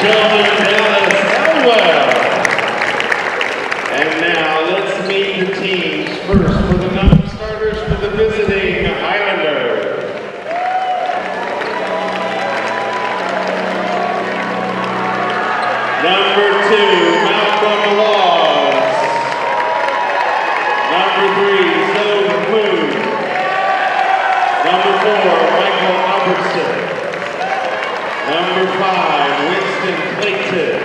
gentlemen, Dallas Elwell. And now let's meet the teams. First, for the non-starters for the visiting Highlander. Number 2, Malcolm Laws. Number 3, Zoe Moon. Number 4, Michael Albertson. Number 5, Winston Clayton.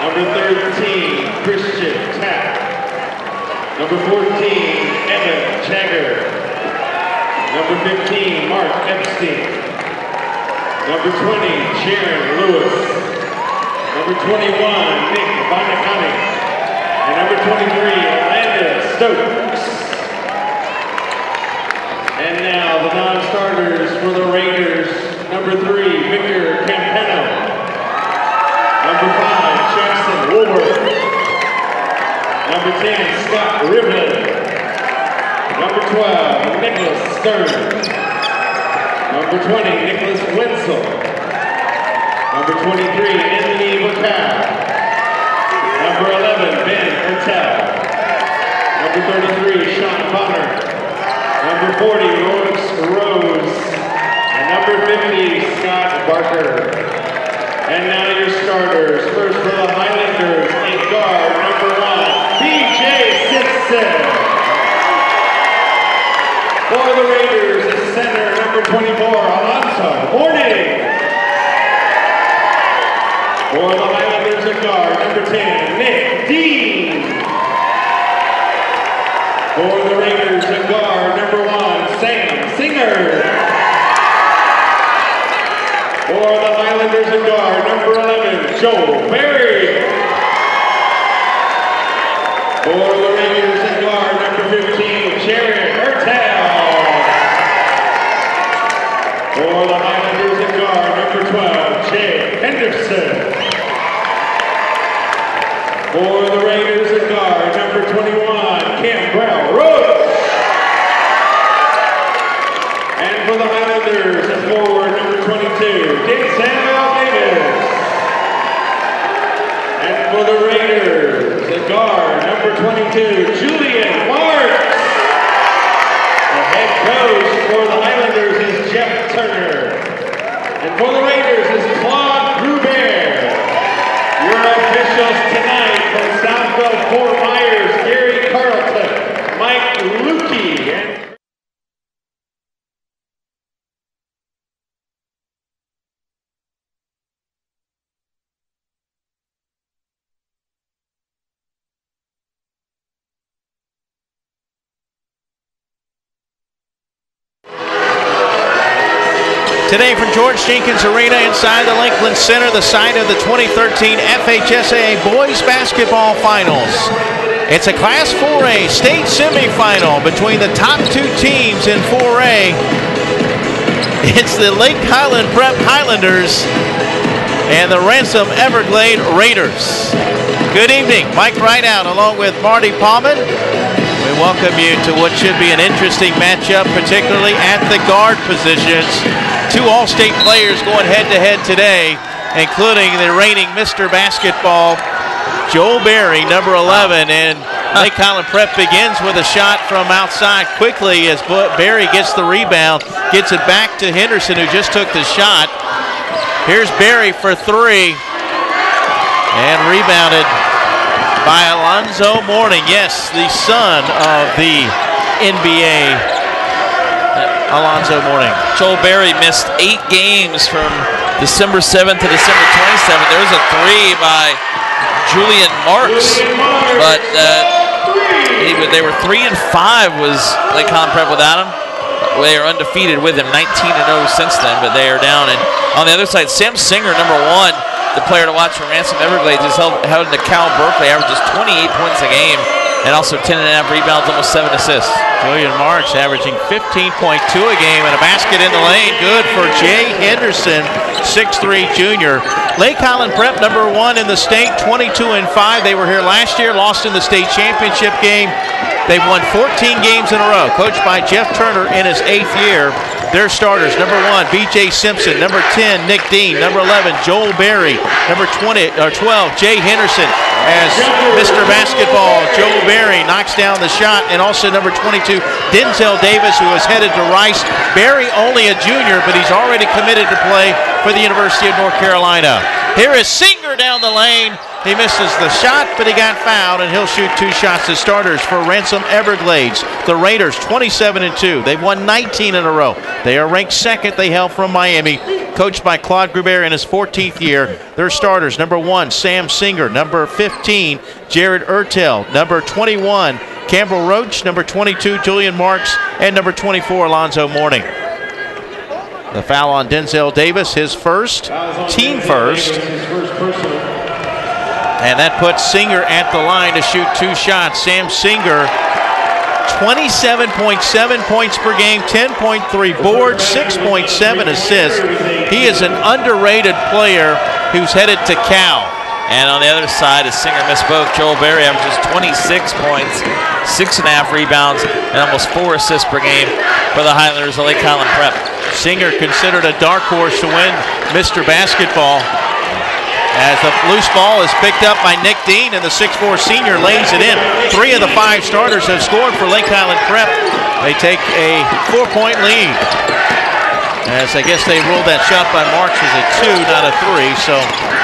Number 13, Christian Tapp. Number 14, Evan Jagger. Number 15, Mark Epstein. Number 20, Sharon Lewis. Number 21, Nick Bonacani. And number 23, Amanda Stokes. And now the non-starters for the Raiders. Number 3, Victor Campano. Number 5, Jackson Woolworth. Number 10, Scott Rivlin. Number 12, Nicholas Stern. Number 20, Nicholas Wenzel. Number 23, Anthony Bacall. Number 11, Ben Ertel. Number 33, Sean Bonner. Number 40, Royce Rose. And number 50, Scott Barker. And now your starters. First for the Highlanders, a guard, number 1, BJ Simpson. For the Raiders, a center, number 24, Alonzo Morning. For the Highlanders, a guard, number 10, Nick Dean. For the Raiders, a guard, number 1, Sam Singer. For the Highlanders, a guard, number 11, Joel Berry. For the Raiders, a guard, number 15, Jared Ertel. For the Highlanders, a guard, number 12, Jay Henderson. For the Raiders, a guard, number 21, Campbell Roach. And for the Highlanders, a forward, number 22, Denzel Davis. And for the Raiders, a guard, number 22, Julian Marks. The head coach for the Highlanders is Jeff Turner. And for the Raiders is Claude Gruber. Your officials tonight from Southville, Fort Myers, Gary Carlton, Mike Lukey, and today from George Jenkins Arena inside the Lakeland Center, the site of the 2013 FHSAA Boys Basketball Finals. It's a Class 4A state semifinal between the top 2 teams in 4A. It's the Lake Highland Prep Highlanders and the Ransom Everglades Raiders. Good evening, Mike Rideout along with Marty Palman. We welcome you to what should be an interesting matchup, particularly at the guard positions. 2 All-State players going head-to-head today, including the reigning Mr. Basketball, Joel Berry, number 11. And Lake Highland Prep begins with a shot from outside quickly as Berry gets the rebound, gets it back to Henderson, who just took the shot. Here's Berry for 3, and rebounded by Alonzo Mourning. Yes, the son of the NBA, Alonzo Mourning. Joel Berry missed 8 games from December 7th to December 27th. There was a 3 by Julian Marks, but they were 3-5 was Lake Highland Prep without him. They are undefeated with him, 19-0 since then, but they are down. And on the other side, Sam Singer, number 1, the player to watch for Ransom Everglades, is held into Cal Berkeley, averages 28 points a game, and also 10.5 rebounds, almost 7 assists. Julian Marks averaging 15.2 a game, and a basket in the lane. Good for Jay Henderson, 6'3" junior. Lake Highland Prep, number 1 in the state, 22-5. They were here last year, lost in the state championship game. They've won 14 games in a row, coached by Jeff Turner in his 8th year. Their starters, number 1, B.J. Simpson, number 10, Nick Dean, number 11, Joel Berry, number 12, Jay Henderson. As Mr. Basketball, Joel Berry knocks down the shot, and also number 22, Denzel Davis, who is headed to Rice. Berry only a junior, but he's already committed to play for the University of North Carolina. Here is Singer down the lane. He misses the shot, but he got fouled, and he'll shoot 2 shots. The starters for Ransom Everglades, the Raiders, 27-2. They've won 19 in a row. They are ranked 2nd. They hail from Miami, coached by Claude Grubert in his 14th year. Their starters, number 1, Sam Singer, number 15, Jared Ertel, number 21, Campbell Roach, number 22, Julian Marks, and number 24, Alonzo Mourning. The foul on Denzel Davis, his first, team first. And that puts Singer at the line to shoot 2 shots. Sam Singer, 27.7 points per game, 10.3 boards, 6.7 assists. He is an underrated player who's headed to Cal. And on the other side, as Singer misspoke, Joel Berry averages 26 points, 6.5 rebounds, and almost 4 assists per game for the Highlanders of Lake Highland Prep. Singer considered a dark horse to win Mr. Basketball, as the loose ball is picked up by Nick Dean, and the 6'4 senior lays it in. 3 of the 5 starters have scored for Lake Highland Prep. They take a 4-point lead, as I guess they ruled that shot by Marks was a 2, not a 3. So,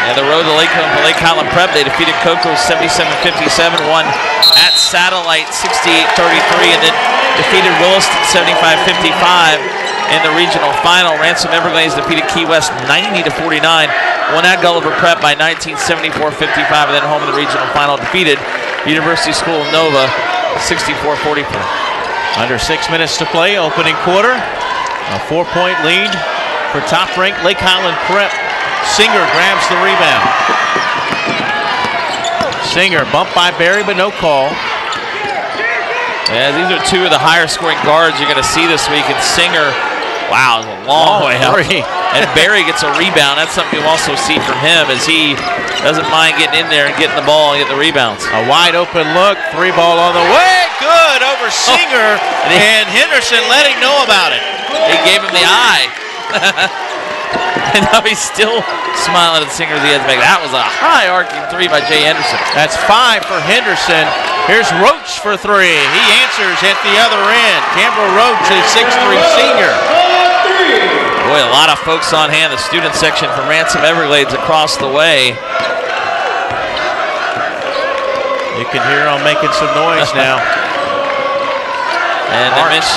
and the road to Lakeland for Lake Highland Prep, they defeated Cocoa 77-57, won at Satellite 68-33, and then defeated Williston 75-55 in the regional final. Ransom Everglades defeated Key West 90-49. Won at Gulliver Prep by 19, 74-55, and then home in the regional final defeated University School of Nova 64-44. Under 6 minutes to play, opening quarter. A 4-point lead for top-ranked Lake Highland Prep. Singer grabs the rebound. Singer bumped by Berry, but no call. Yeah, these are 2 of the higher-scoring guards you're going to see this week, and Singer, wow, a long way out. And Berry gets a rebound. That's something you'll also see from him, as he doesn't mind getting in there and getting the ball and getting the rebounds. A wide open look, 3 ball on the way. Good over Singer, and Henderson let him know about it. He gave him the eye. And now he's still smiling at Singer as he heads back. That was a high arcing 3 by Jay Henderson. That's 5 for Henderson. Here's Roach for 3. He answers at the other end. Campbell Roach, a 6'3 senior. Boy, a lot of folks on hand. The student section from Ransom Everglades across the way. You can hear them making some noise now. And Marks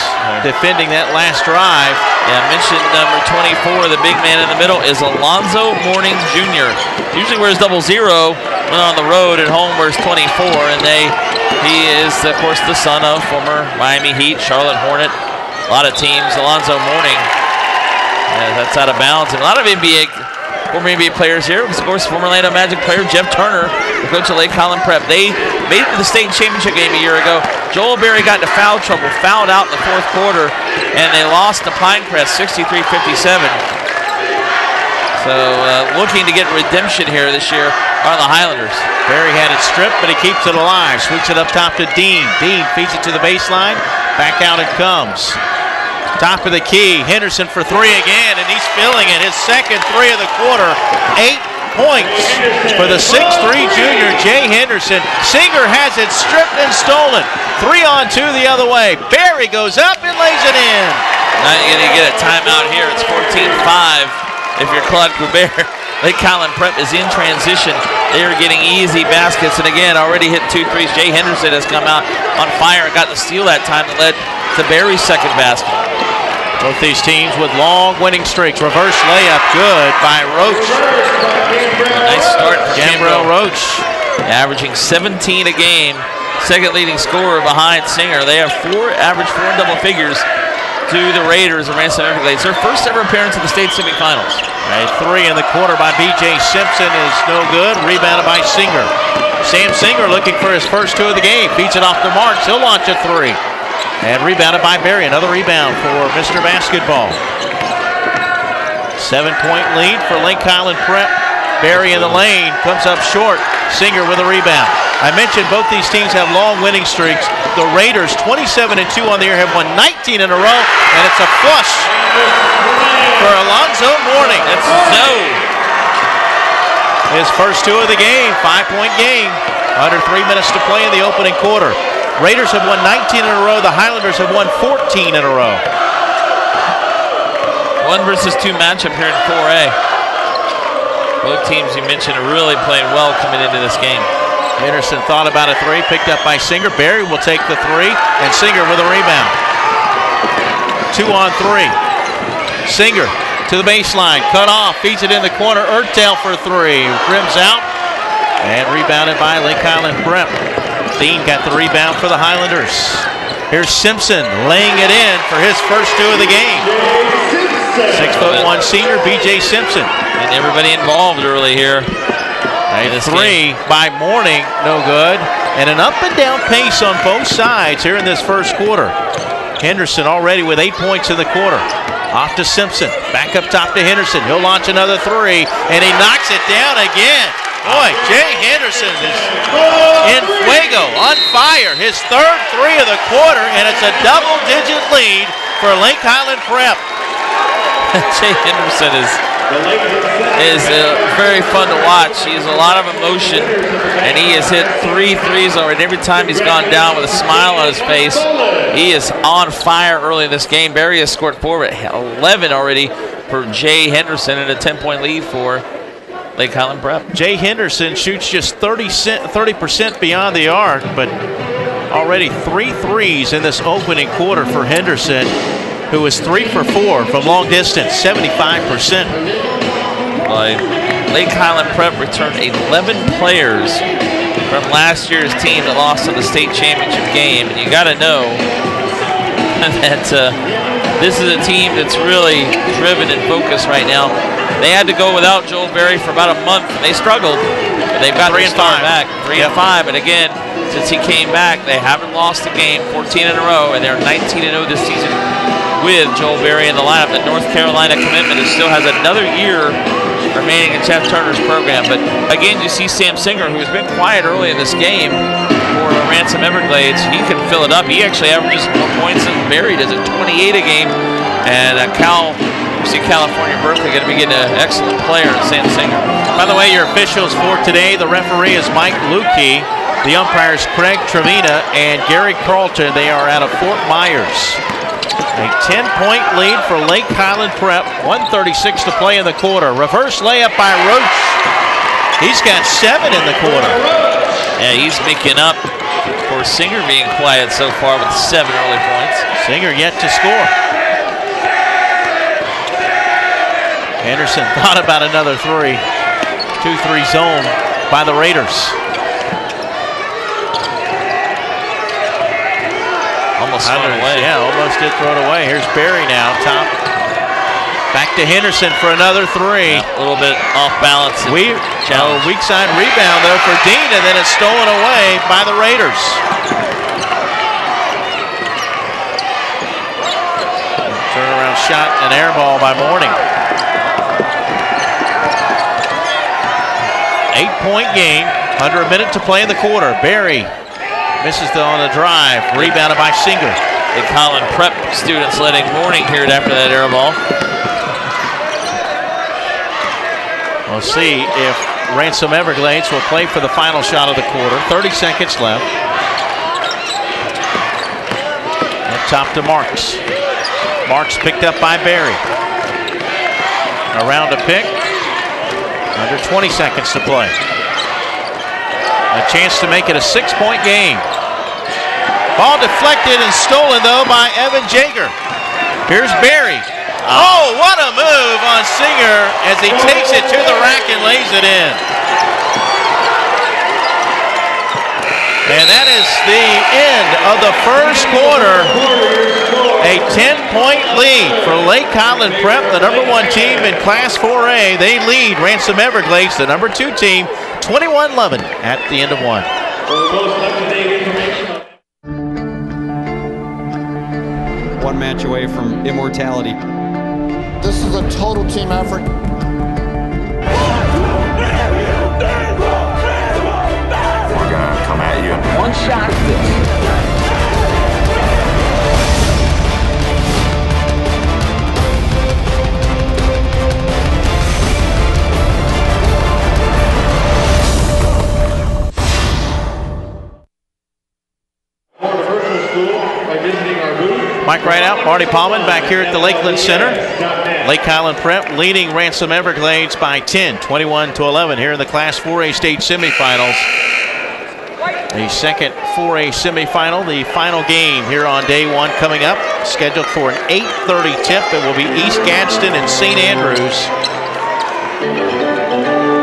defending that last drive. Yeah, mentioned number 24, the big man in the middle, is Alonzo Mourning Jr. Usually wears 00 when on the road, at home wears 24, and he is, of course, the son of former Miami Heat, Charlotte Hornet, a lot of teams. Alonzo Mourning, that's out of bounds. And a lot of former NBA players here. Of course, former Orlando Magic player Jeff Turner, the coach of Lake Highland Prep. They made it to the state championship game a year ago. Joel Berry got into foul trouble, fouled out in the 4th quarter, and they lost to Pinecrest 63-57. So looking to get redemption here this year are the Highlanders. Berry had it stripped, but he keeps it alive. Swings it up top to Dean. Dean feeds it to the baseline. Back out it comes. Top of the key, Henderson for 3 again, and he's filling it. His second 3 of the quarter. 8 points for the 6'3 junior, Jay Henderson. Singer has it stripped and stolen. 3-on-2 the other way. Berry goes up and lays it in. Now you're going to get a timeout here. It's 14-5 if you're Claude Grubert. Lake Highland Prep is in transition. They are getting easy baskets, and again, already hit 2 threes. Jay Henderson has come out on fire and got the steal that time that led to Berry's second basket. Both these teams with long winning streaks. Reverse layup, good by Roach. Nice start for Gambrell Roach. Averaging 17 a game. Second leading scorer behind Singer. They have average 4 in double figures to the Raiders of Ransom Everglades. Their first ever appearance in the state semifinals. A 3 in the quarter by B.J. Simpson is no good. Rebounded by Singer. Sam Singer looking for his first 2 of the game. Beats it off the Marks. He'll launch a 3. And rebounded by Berry. Another rebound for Mr. Basketball. 7-point lead for Lake Highland Prep. Berry in the lane. Comes up short. Singer with a rebound. I mentioned both these teams have long winning streaks. The Raiders, 27-2 on the year, have won 19 in a row, and it's a flush for Alonzo Mourning. That's Zoe. His first two of the game, 5-point game. Under 3 minutes to play in the opening quarter. Raiders have won 19 in a row. The Highlanders have won 14 in a row. 1 versus 2 matchup here in 4A. Both teams you mentioned are really playing well coming into this game. Henderson thought about a three, picked up by Singer. Barry will take the three, and Singer with a rebound. 2 on 3. Singer to the baseline, cut off, feeds it in the corner. Ertel for 3, rims out, and rebounded by Lake Highland Prep. Dean got the rebound for the Highlanders. Here's Simpson laying it in for his first 2 of the game. 6'1" senior B.J. Simpson. And everybody involved early here. A 3 by Mourning, no good. And an up and down pace on both sides here in this first quarter. Henderson already with 8 points in the quarter. Off to Simpson, back up top to Henderson. He'll launch another 3, and he knocks it down again. Boy, Jay Henderson is in fuego, on fire. His third 3 of the quarter, and it's a double-digit lead for Lake Highland Prep. Jay Henderson is very fun to watch. He has a lot of emotion, and he has hit 3 threes already. Every time he's gone down with a smile on his face, he is on fire early in this game. Barry has scored 4 at 11 already for Jay Henderson, and a 10-point lead for Lake Highland Prep. Jay Henderson shoots just 30% beyond the arc, but already 3 threes in this opening quarter for Henderson, who is 3 for 4 from long distance, 75%. Lake Highland Prep returned 11 players from last year's team that lost in the state championship game, and you got to know that this is a team that's really driven and focused right now. They had to go without Joel Berry for about a month, and they struggled. But they've got 3 and 5 back, 3 and 5, and again, since he came back, they haven't lost a game, 14 in a row, and they're 19-0 this season with Joel Berry in the lineup. The North Carolina commitment still has another year remaining in Jeff Turner's program. But again, you see Sam Singer, who has been quiet early in this game for Ransom Everglades. He can fill it up. He actually averages more points than Berry does at 28 a game. And California Berkeley going to be getting an excellent player in Sam Singer. By the way, your officials for today, the referee is Mike Lukey. The umpires Craig Trevina and Gary Carlton. They are out of Fort Myers. A 10-point lead for Lake Highland Prep. 1:36 to play in the quarter. Reverse layup by Roach. He's got 7 in the quarter. Yeah, he's making up for Singer being quiet so far with 7 early points. Singer yet to score. Anderson thought about another 3. 2-3 zone by the Raiders. Almost thrown away. Yeah, almost did throw it away. Here's Barry now, top. Back to Henderson for another 3. Yeah, a little bit off balance. Weak side rebound, though, for Dean, and then it's stolen away by the Raiders. Turnaround shot, an air ball by Mourning. 8-point game, under a minute to play in the quarter. Barry misses on the drive, rebounded by Singer. Lake Highland Prep students letting Mourning hear it after that air ball. We'll see if Ransom Everglades will play for the final shot of the quarter. 30 seconds left. Up top to Marks. Marks picked up by Barry. Around a pick. Under 20 seconds to play. A chance to make it a 6-point game. Ball deflected and stolen, though, by Evan Jager. Here's Barry. Oh, what a move on Singer as he takes it to the rack and lays it in. And that is the end of the first quarter. A 10-point lead for Lake Highland Prep, the #1 team in Class 4A. They lead Ransom Everglades, the #2 team, 21-11 at the end of 1. One match away from immortality. This is a total team effort. We're gonna come one shot at this. Mike Rideout, Marty Paulman back here at the Lakeland Center. Lake Highland Prep leading Ransom Everglades by 10, 21-11 here in the Class 4A state semifinals. The second 4A semifinal, the final game here on day one coming up. Scheduled for an 8:30 tip. It will be East Gadsden and St. Andrews.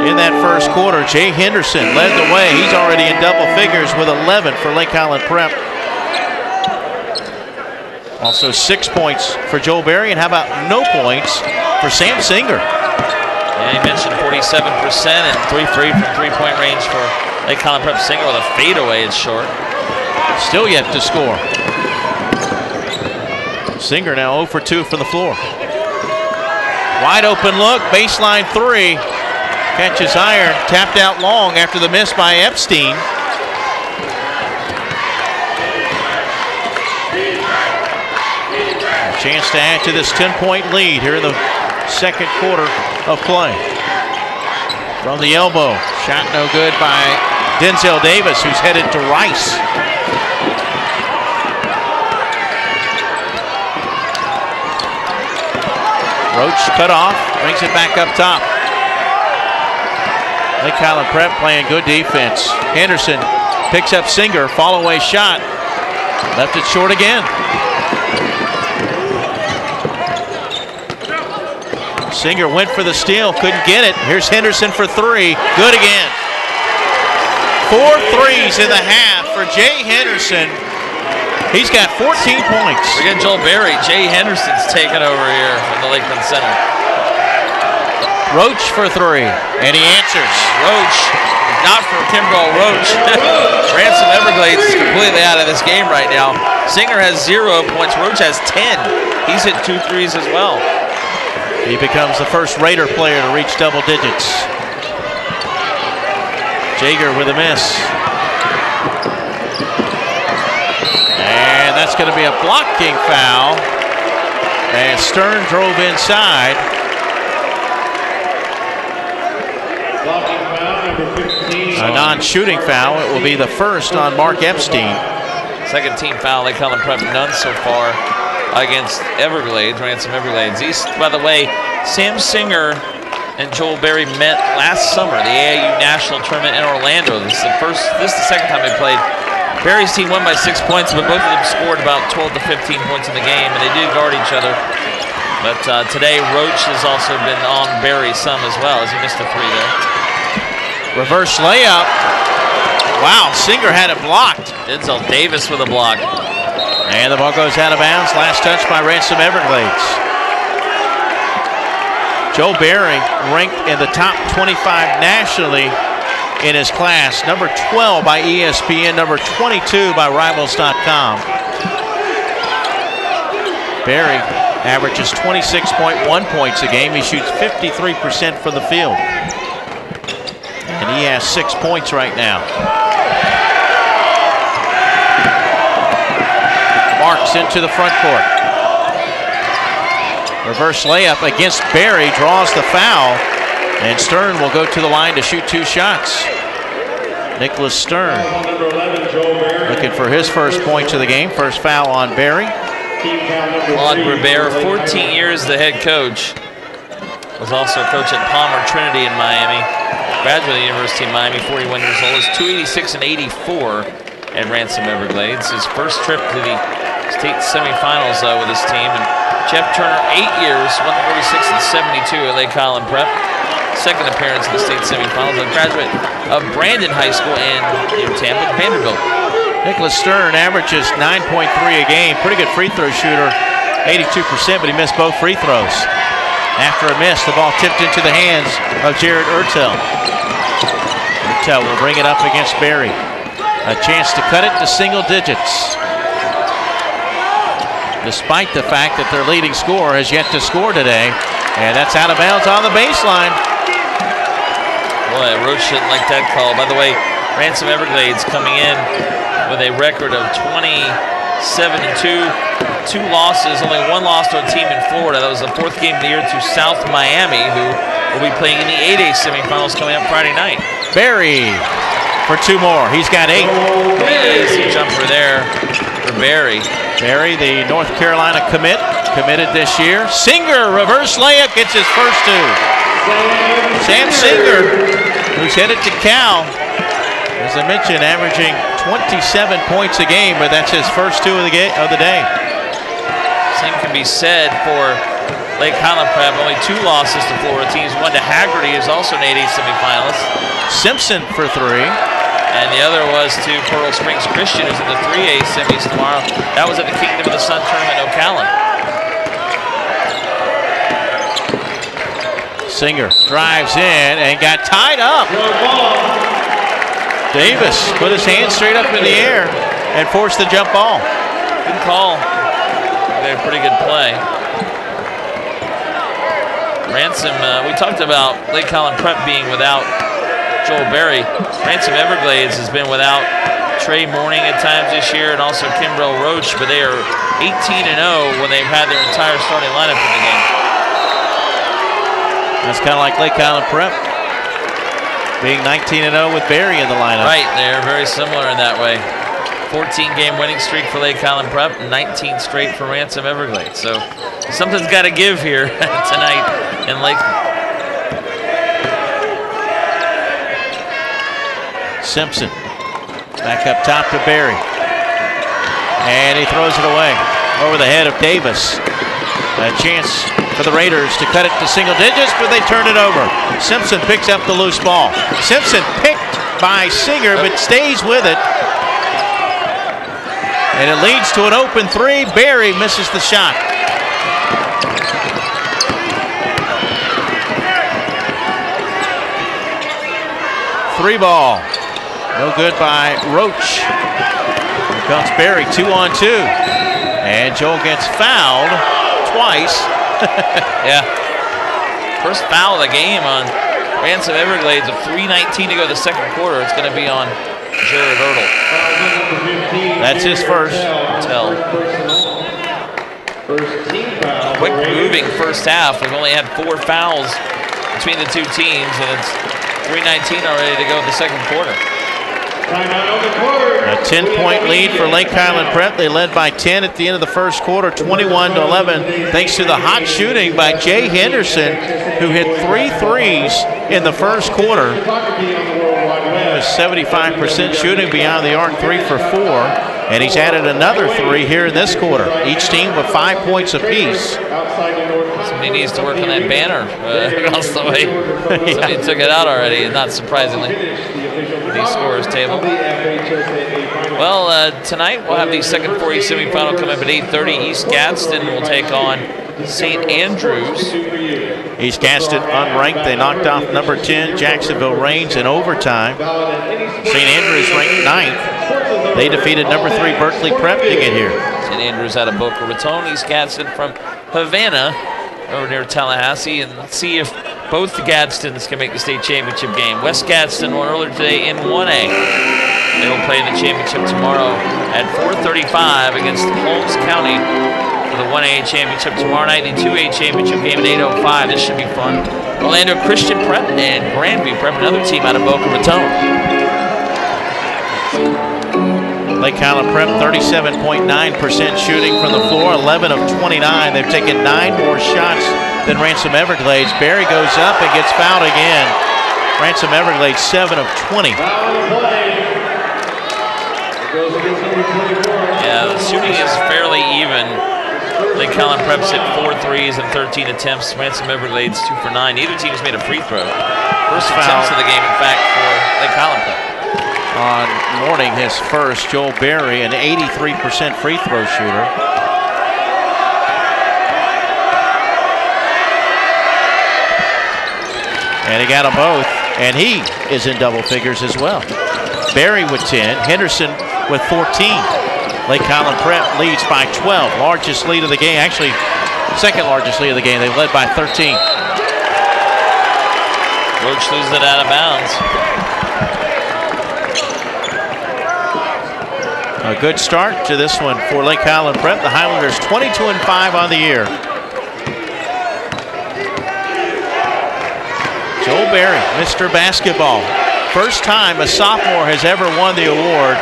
In that first quarter, Jay Henderson led the way. He's already in double figures with 11 for Lake Highland Prep. Also 6 points for Joel Berry, and how about no points for Sam Singer? Yeah, he mentioned 47% and 3-3 from three-point range for Lake Highland Prep. Singer with a fadeaway is short. Still yet to score. Singer now 0 for 2 from the floor. Wide open look, baseline three. Catches iron, tapped out long after the miss by Epstein. Chance to add to this 10-point lead here in the second quarter of play. From the elbow, shot no good by Denzel Davis, who's headed to Rice. Roach cut off, brings it back up top. Lake Highland Prep playing good defense. Henderson picks up Singer, fall away shot. Left it short again. Singer went for the steal, couldn't get it. Here's Henderson for three, good again. 4 threes in the half for Jay Henderson. He's got 14 points. Forget Joel Berry, Jay Henderson's taken over here from the Lakeland Center. Roach for three, and he answers. Roach, not for Kimball Roach. Ransom Everglades is completely out of this game right now. Singer has 0 points, Roach has 10. He's hit 2 threes as well. He becomes the first Raider player to reach double digits. Jager with a miss. And that's going to be a blocking foul. And Stern drove inside. Blocking foul, number 15. A non-shooting foul. It will be the first on Mark Epstein. Second team foul, Lake Highland Prep, none so far against Everglades, Ransom Everglades. These, by the way, Sam Singer and Joel Berry met last summer, the AAU National Tournament in Orlando. This is the second time they played. Berry's team won by 6 points, but both of them scored about 12 to 15 points in the game, and they did guard each other. But today, Roach has also been on Berry some as well, as he missed a three there. Reverse layup. Wow, Singer had it blocked. Denzel Davis with a block. And the ball goes out of bounds. Last touch by Ransom Everglades. Joe Berry ranked in the top 25 nationally in his class. Number 12 by ESPN, number 22 by Rivals.com. Berry averages 26.1 points a game. He shoots 53% from the field. And he has 6 points right now. Marks into the front court. Reverse layup against Berry, draws the foul, and Stern will go to the line to shoot 2 shots. Nicholas Stern looking for his first points of the game. First foul on Berry. Claude Grabert, 14 years the head coach. Was also a coach at Palmer Trinity in Miami. Graduated University of Miami, 41 years old. Is 286 and 84 at Ransom Everglades. His first trip to the state semifinals with his team. And Jeff Turner, 8 years, 146 and 72 at Lake Highland Prep. Second appearance in the state semifinals. A graduate of Brandon High School and Tampa Vanderbilt. Nicholas Stern averages 9.3 a game. Pretty good free throw shooter, 82%, but he missed both free throws. After a miss, the ball tipped into the hands of Jared Ertel. Ertel will bring it up against Berry. A chance to cut it to single digits. Despite the fact that their leading scorer has yet to score today. And that's out of bounds on the baseline. Boy, Roach shouldn't like that call. By the way, Ransom Everglades coming in with a record of 27-2, 2 losses, only 1 loss to a team in Florida. That was the 4th game of the year to South Miami, who will be playing in the 8A semifinals coming up Friday night. Barry for 2 more. He's got 8. Easy jumper there for Barry. Barry, the North Carolina committed this year. Singer, reverse layup, gets his first 2. Sam Singer, who's headed to Cal, as I mentioned, averaging 27 points a game, but that's his first 2 of the day. Same can be said for Lake Highland Prep. Only 2 losses to Florida teams. One to Haggerty, who's also an 8A semifinalist. Simpson for 3. And the other was to Coral Springs Christian, who's in the 3A semis tomorrow. That was at the Kingdom of the Sun tournament in Ocala. Singer drives in and got tied up. Davis put his hand straight up in the air and forced the jump ball. Good call. They had a pretty good play. Ransom, we talked about Lake Highland Prep being without Joel Berry. Ransom Everglades has been without Trey Morning at times this year and also Kimbrell Roach, but they are 18-0 when they've had their entire starting lineup in the game. That's kind of like Lake Highland Prep being 19-0 with Barry in the lineup. Right, they're very similar in that way. 14-game winning streak for Lake Highland Prep, 19 straight for Ransom Everglades. So something's got to give here tonight in Lakeland. Simpson back up top to Barry. And he throws it away over the head of Davis. A chance for the Raiders to cut it to single digits, but they turn it over. Simpson picks up the loose ball. Simpson picked by Singer, but stays with it. And it leads to an open 3. Barry misses the shot. Three ball. No good by Roach. Here comes Barry, 2-on-2. And Joel gets fouled twice. Yeah. First foul of the game on Ransom Everglades with 3:19 to go the second quarter. It's going to be on Jared Ertl. That's his first. Tell. Quick moving first half. We've only had 4 fouls between the 2 teams, and it's 3:19 already to go in the second quarter. A 10-point lead for Lake Highland Prep. They led by 10 at the end of the first quarter, 21-11, thanks to the hot shooting by Jay Henderson, who hit 3 threes in the first quarter. He was 75% shooting beyond the arc, 3 for 4, and he's added another 3 here in this quarter. Each team with 5 points apiece. Somebody needs to work on that banner across the way. Somebody took it out already, not surprisingly. The scorers table. Well, tonight we'll have the second 4A semifinal come up at 8:30. East Gadsden will take on St. Andrews. East Gadsden unranked. They knocked off number 10 Jacksonville Reigns in overtime. St. Andrews ranked 9th. They defeated number 3 Berkeley Prep to get here. St. Andrews out of Boca Raton. East Gadsden from Havana over near Tallahassee, and let's see if both the Gadsdens can make the state championship game. West Gadsden won earlier today in 1A. They will play in the championship tomorrow at 4:35 against Holmes County for the 1A championship tomorrow night. The 2A championship game at 8:05. This should be fun. Orlando Christian Prep and Grandview Prep, another team out of Boca Raton. Lake Highland Prep, 37.9% shooting from the floor, 11 of 29. They've taken 9 more shots than Ransom Everglades. Barry goes up and gets fouled again. Ransom Everglades, 7 of 20. Yeah, the shooting is fairly even. Lake Highland Prep's hit 4 threes and 13 attempts. Ransom Everglades 2 for 9. Neither team's made a free throw. First attempts of the game, in fact, for Lake Highland Prep. On Morning, his first. Joel Barry, an 83% free throw shooter. And he got them both, and he is in double figures as well. Barry with 10, Henderson with 14. Lake Highland Prep leads by 12, largest lead of the game, actually second largest lead of the game. They led by 13. Roach loses it out of bounds. A good start to this one for Lake Highland Prep. The Highlanders 22-5 on the year. Joel Berry, Mr. Basketball. First time a sophomore has ever won the award.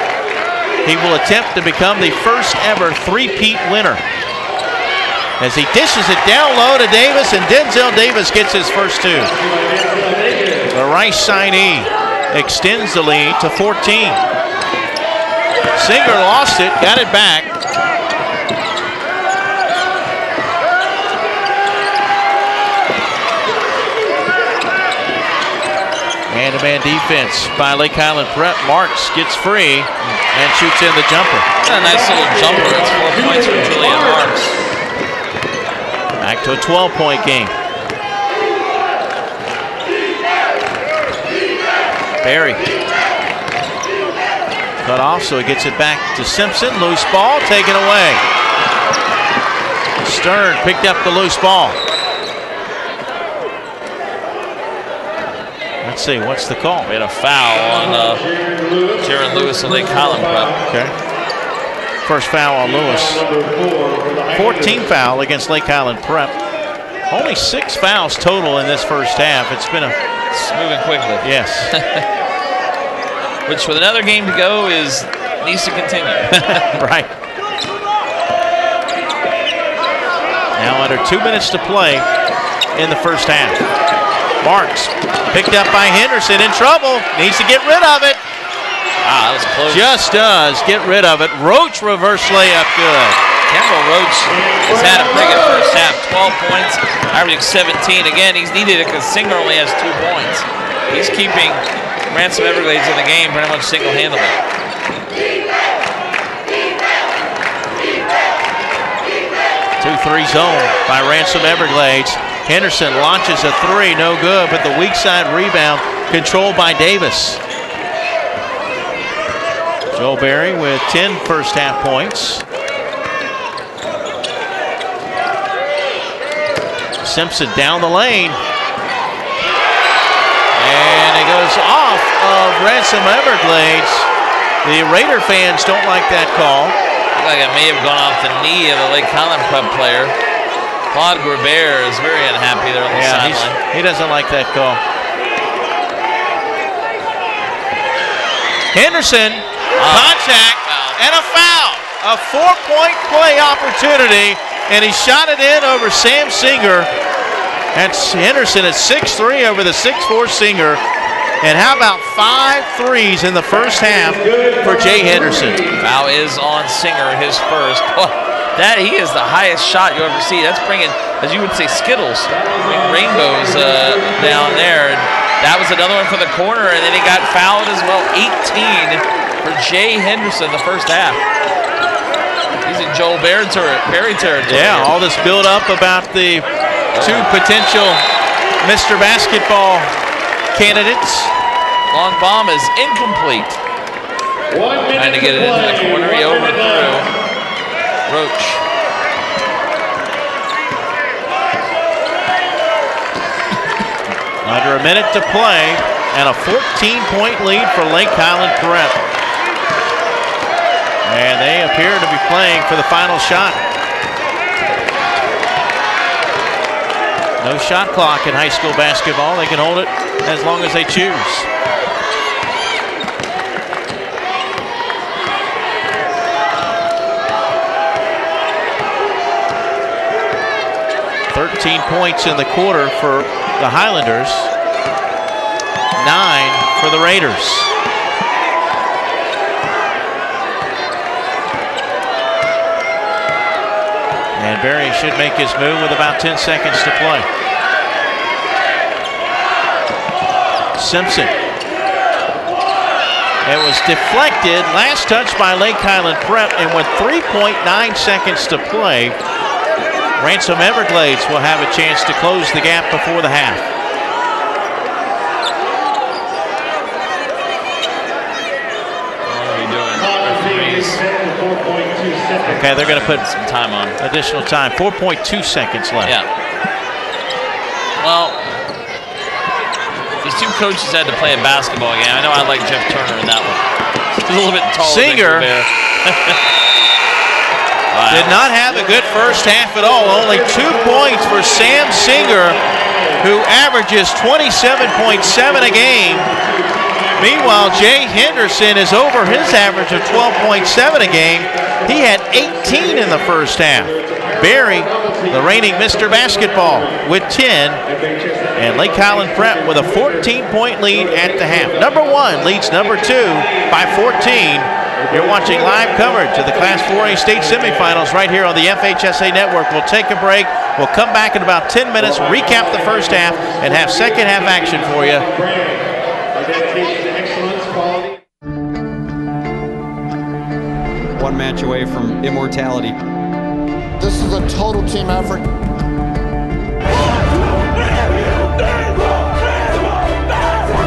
He will attempt to become the first ever three-peat winner. As he dishes it down low to Davis, and Denzel Davis gets his first two. The Rice signee extends the lead to 14. Singer lost it, got it back. Man-to-man defense by Lake Highland Prep. Marks gets free and shoots in the jumper. A nice little jumper. It's 4 points for Julian Marks. Back to a 12-point game. Berry. Cut off, so he gets it back to Simpson. Loose ball taken away. Stern picked up the loose ball. Let's see, what's the call? We had a foul on Jaron Lewis of Lake Highland Prep. Okay. First foul on Lewis. 14 foul against Lake Highland Prep. Only 6 fouls total in this first half. It's been It's moving quickly. Yes. Which with another game to go needs to continue. Right. Now under 2 minutes to play in the first half. Marks picked up by Henderson, in trouble, needs to get rid of it. That was close. Just does get rid of it. Roach reverse layup, good. Campbell Roach has had a pretty good first half. 12 points, averaging 17. Again, he's needed it because Singer only has 2 points. He's keeping Ransom Everglades in the game pretty much single-handedly. 2-3 zone by Ransom Everglades. Henderson launches a three, no good, but the weak side rebound controlled by Davis. Joel Berry with 10 first half points. Simpson down the lane. And it goes off of Ransom Everglades. The Raider fans don't like that call. Looks like it may have gone off the knee of the Lake Highland Prep player. Claude Grabert is very unhappy there on the sideline. He doesn't like that call. Henderson, contact, and a foul. A 4-point play opportunity, and he shot it in over Sam Singer. That's Henderson at 6'3" over the 6'4" Singer. And how about 5 threes in the first half for Jay Henderson? Foul is on Singer, his first. That he is the highest shot you ever see. That's bringing, as you would say, Skittles, rainbows down there. And that was another one for the corner, and then he got fouled as well. 18 for Jay Henderson the first half. He's in Joel Berry territory. Yeah, all this build up about the 2 potential Mr. Basketball candidates. Long bomb is incomplete. Trying to get it into the corner. He overthrew Roach. Under a minute to play, and a 14-point lead for Lake Highland Prep. And they appear to be playing for the final shot. No shot clock in high school basketball. They can hold it as long as they choose. $13 points in the quarter for the Highlanders, 9 for the Raiders. And Berry should make his move with about 10 seconds to play. Simpson. It was deflected, last touch by Lake Highland Prep, and with 3.9 seconds to play, Ransom Everglades will have a chance to close the gap before the half. Okay, they're going to put some time on. Additional time. 4.2 seconds left. Yeah. Well, these 2 coaches had to play a basketball game. I know I like Jeff Turner in that one. He's a little bit taller. Singer Wow. Did not have a good first half at all. Only 2 points for Sam Singer, who averages 27.7 a game. Meanwhile, Jay Henderson is over his average of 12.7 a game. He had 18 in the first half. Barry, the reigning Mr. Basketball, with 10. And Lake Highland Prep with a 14-point lead at the half. Number 1 leads number 2 by 14. You're watching live coverage of the Class 4A state semifinals right here on the FHSAA network. We'll take a break. We'll come back in about 10 minutes, recap the first half, and have second half action for you. One match away from immortality. This is a total team effort. We're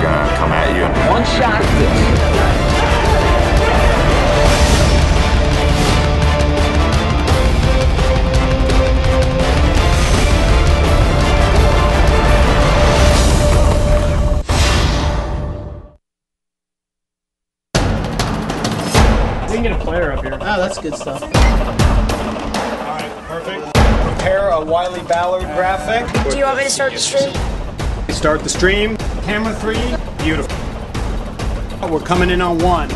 gonna come at you. One shot. We can get a player up here. Oh, that's good stuff. Alright, perfect. Prepare a Wiley Ballard graphic. Do you want me to start the stream? Start the stream. Camera 3. Beautiful. We're coming in on 1.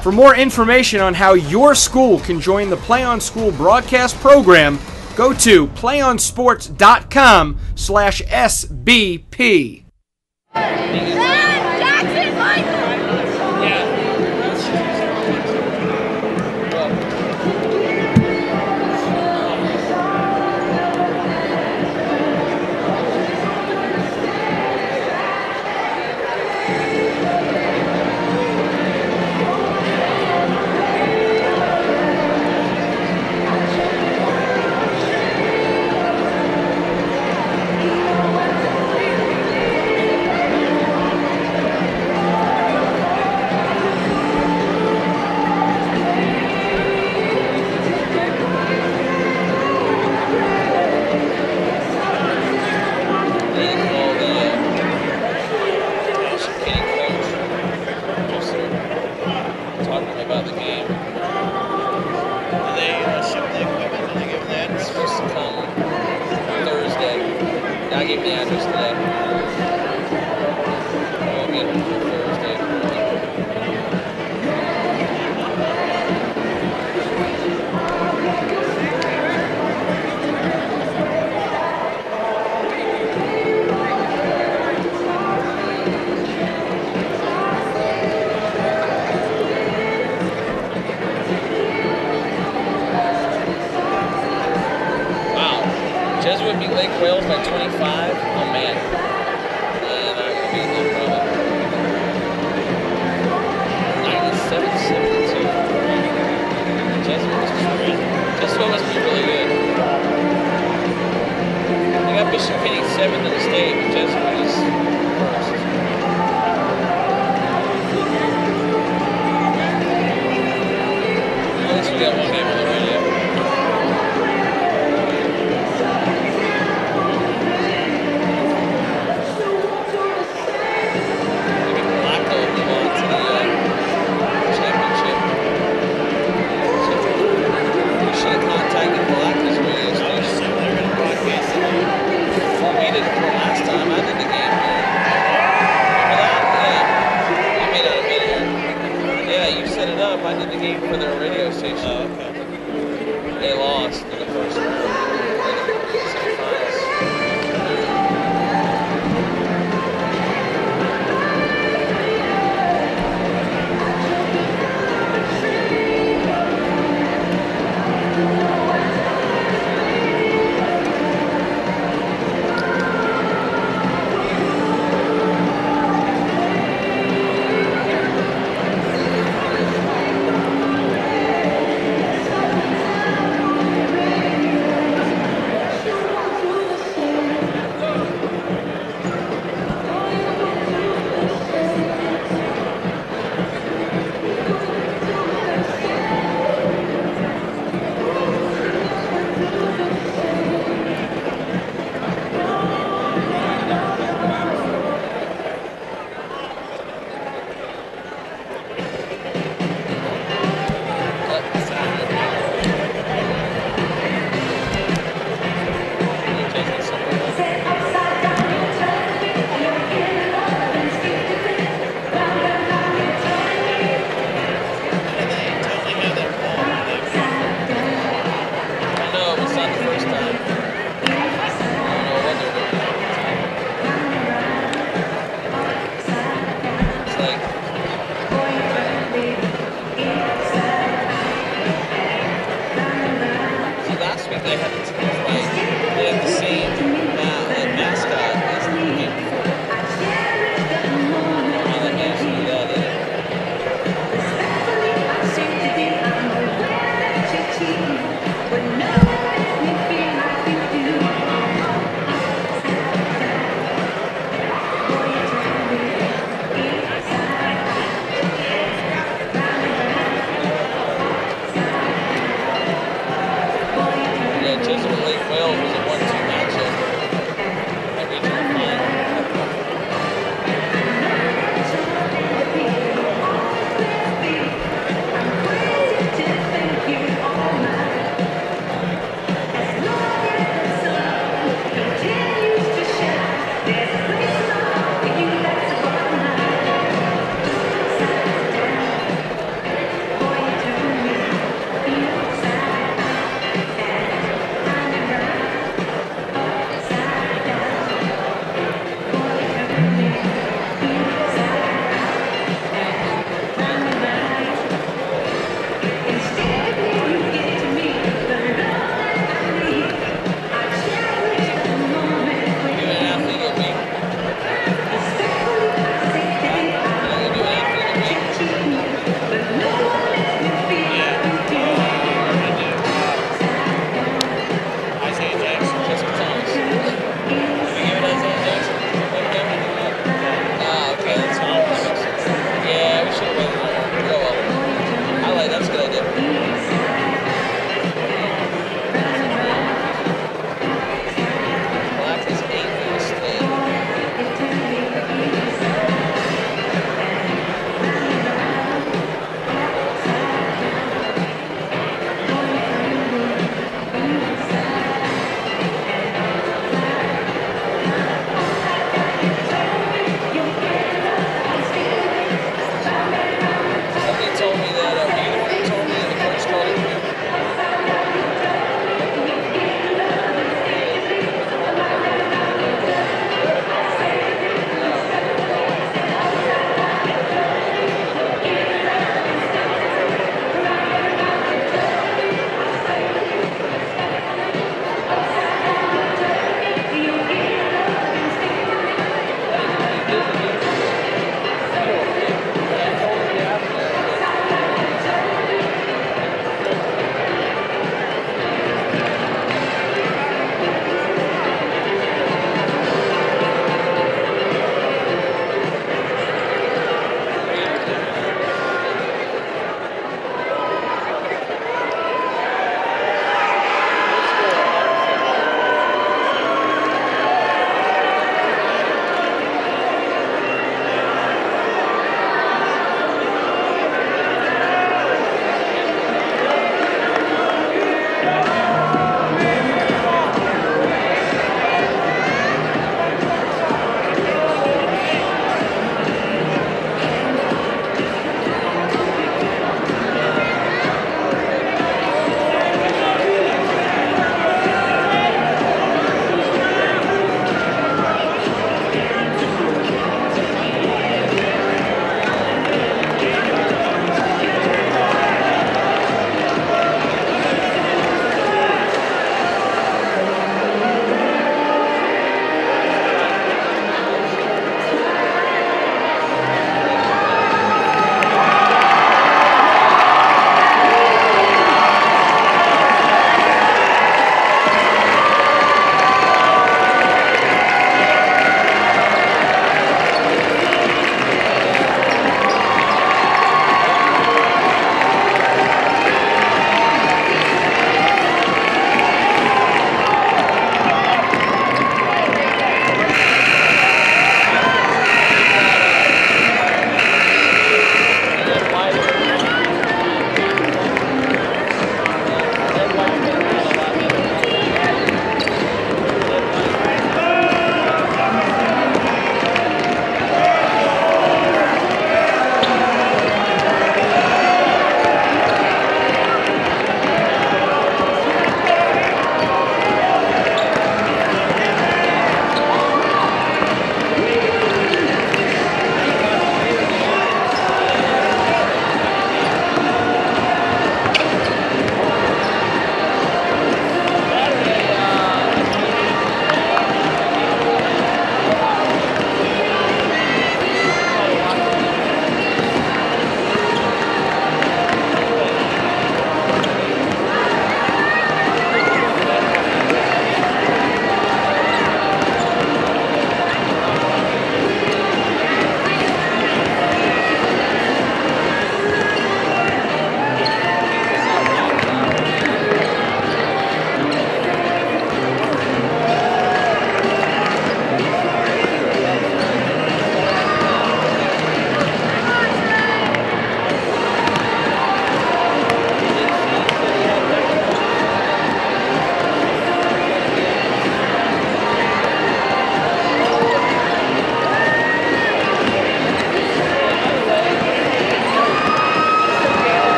For more information on how your school can join the Play On School broadcast program, go to playonsports.com/SBP. they had the same mascot as the game before. Highland managed to do that. Lake Wales was a 1-2 matchup. That regional final.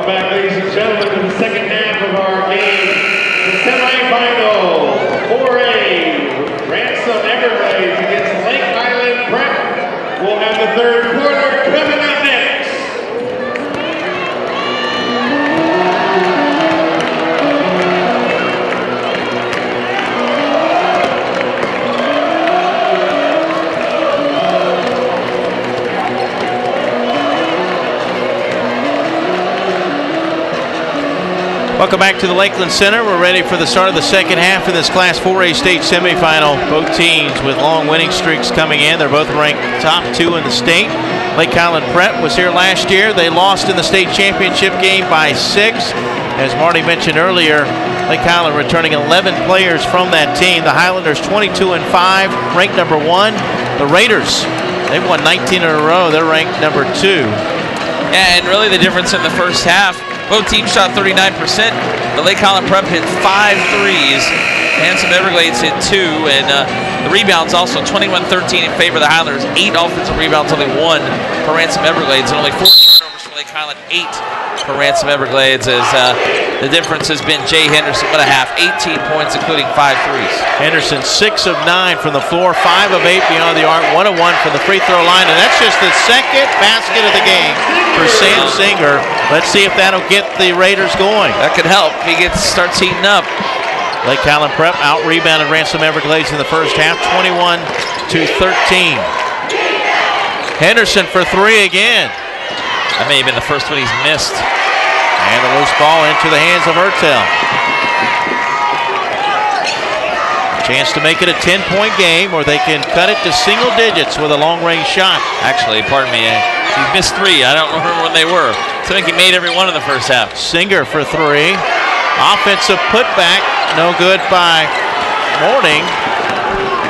Welcome back, ladies and gentlemen, to the second half of our game. The semifinal, 4A, Ransom Everglades against Lake Highland Prep. We'll have the third quarter coming up next. Welcome back to the Lakeland Center. We're ready for the start of the second half of this Class 4A state semifinal. Both teams with long winning streaks coming in. They're both ranked top 2 in the state. Lake Highland Prep was here last year. They lost in the state championship game by 6. As Marty mentioned earlier, Lake Highland returning 11 players from that team. The Highlanders 22-5, ranked number 1. The Raiders, they've won 19 in a row. They're ranked number 2. Yeah, and really the difference in the first half, both teams shot 39%. The Lake Highland Prep hit 5 threes. Ransom Everglades hit 2. And the rebounds also 21-13 in favor of the Highlanders. 8 offensive rebounds, only 1 for Ransom Everglades. And only 4 turnovers for Lake Highland, 8 for Ransom Everglades. As the difference has been Jay Henderson, what a half. 18 points, including 5 threes. Henderson 6 of 9 from the floor, 5 of 8 beyond the arc, 1 of 1 from the free throw line. And that's just the second basket of the game for Sam Singer. Let's see if that'll get the Raiders going. That could help if he starts heating up. Lake Highland Prep out-rebounded Ransom Everglades in the first half, 21-13. Henderson for 3 again. That may have been the first one he's missed. And a loose ball into the hands of Ertel. Chance to make it a 10-point game, or they can cut it to single digits with a long-range shot. Actually, pardon me, he missed 3. I don't remember when they were. So I think he made every one in the first half. Singer for 3. Offensive putback, no good by Morning.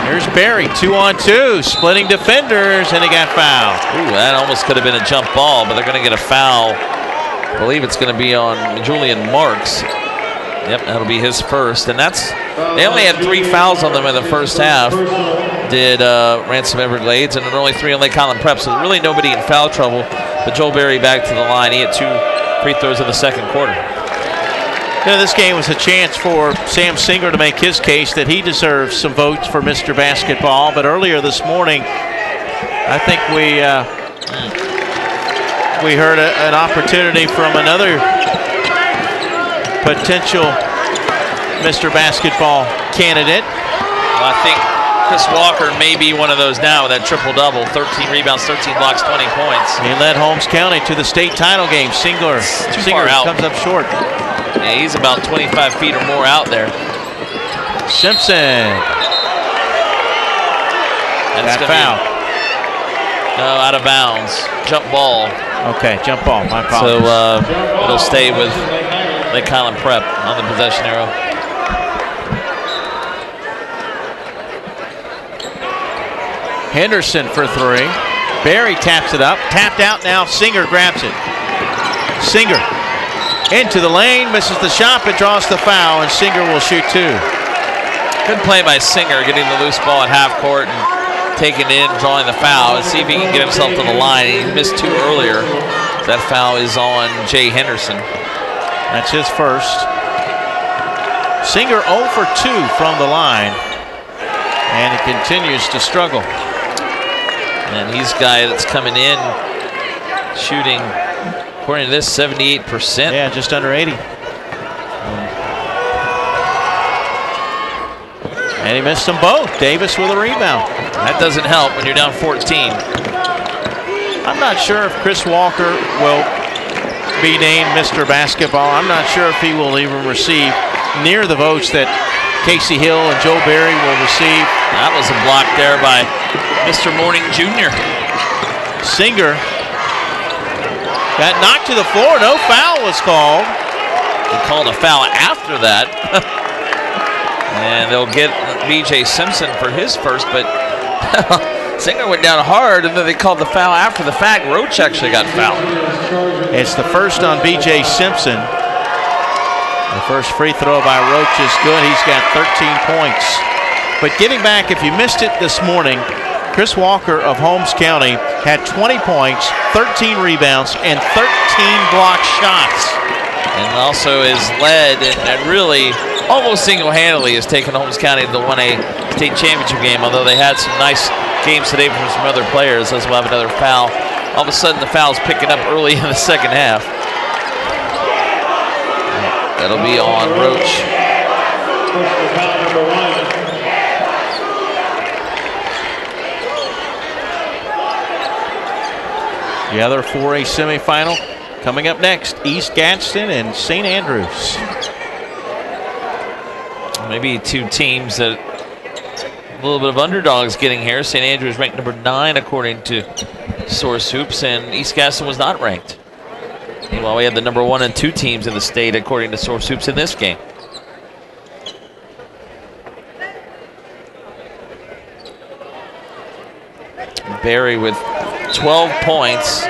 Here's Barry, 2-on-2, splitting defenders, and he got fouled. Ooh, that almost could have been a jump ball, but they're going to get a foul. I believe it's going to be on Julian Marks. Yep, that'll be his first, and they only had 3 fouls on them in the first half, did Ransom Everglades, and there were only 3 on Lake Highland Prep, so really nobody in foul trouble. But Joel Berry back to the line. He had 2 free throws in the second quarter. You know, this game was a chance for Sam Singer to make his case that he deserves some votes for Mr. Basketball, but earlier this morning, I think we heard an opportunity from another potential Mr. Basketball candidate. Well, I think Chris Walker may be one of those now with that triple-double, 13 rebounds, 13 blocks, 20 points. He led Holmes County to the state title game. Singer comes up short. Yeah, he's about 25 feet or more out there. Simpson. Got fouled. No, out of bounds. Jump ball. Okay, jump ball. My apologies. So it'll stay with Lake Highland Prep on the possession arrow. Henderson for 3. Barry taps it up. Tapped out now. Singer grabs it. Singer into the lane. Misses the shot, but draws the foul, and Singer will shoot 2. Good play by Singer, getting the loose ball at half court and taking it in, drawing the foul, and see if he can get himself to the line. He missed 2 earlier. That foul is on Jay Henderson. That's his first. Singer 0 for 2 from the line, and he continues to struggle. And he's a guy that's coming in shooting, according to this, 78%. Yeah, just under 80. And he missed them both. Davis with a rebound. That doesn't help when you're down 14. I'm not sure if Chris Walker will be named Mr. Basketball. I'm not sure if he will even receive near the votes that Casey Hill and Joe Berry will receive. That was a block there by Mr. Morning Jr. Singer got knocked to the floor. No foul was called. They called a foul after that. And they'll get B.J. Simpson for his first, but Singer went down hard, and then they called the foul after the fact. Roach actually got fouled. It's the first on B.J. Simpson. The first free throw by Roach is good. He's got 13 points. But getting back, if you missed it this morning, Chris Walker of Holmes County had 20 points, 13 rebounds, and 13 block shots. And also is led and really almost single-handedly has taken Holmes County to the 1A state championship game, although they had some nice games today from some other players. As we'll have another foul. All of a sudden the foul's picking up early in the second half. That'll be on Roach. Personal foul number 1. The other 4A semifinal coming up next, East Gadsden and St. Andrews. Maybe two teams that a little bit of underdogs getting here. St. Andrews ranked number 9 according to Source Hoops, and East Gadsden was not ranked. Meanwhile, we had the number 1 and 2 teams in the state according to Source Hoops in this game. Barry with 12 points.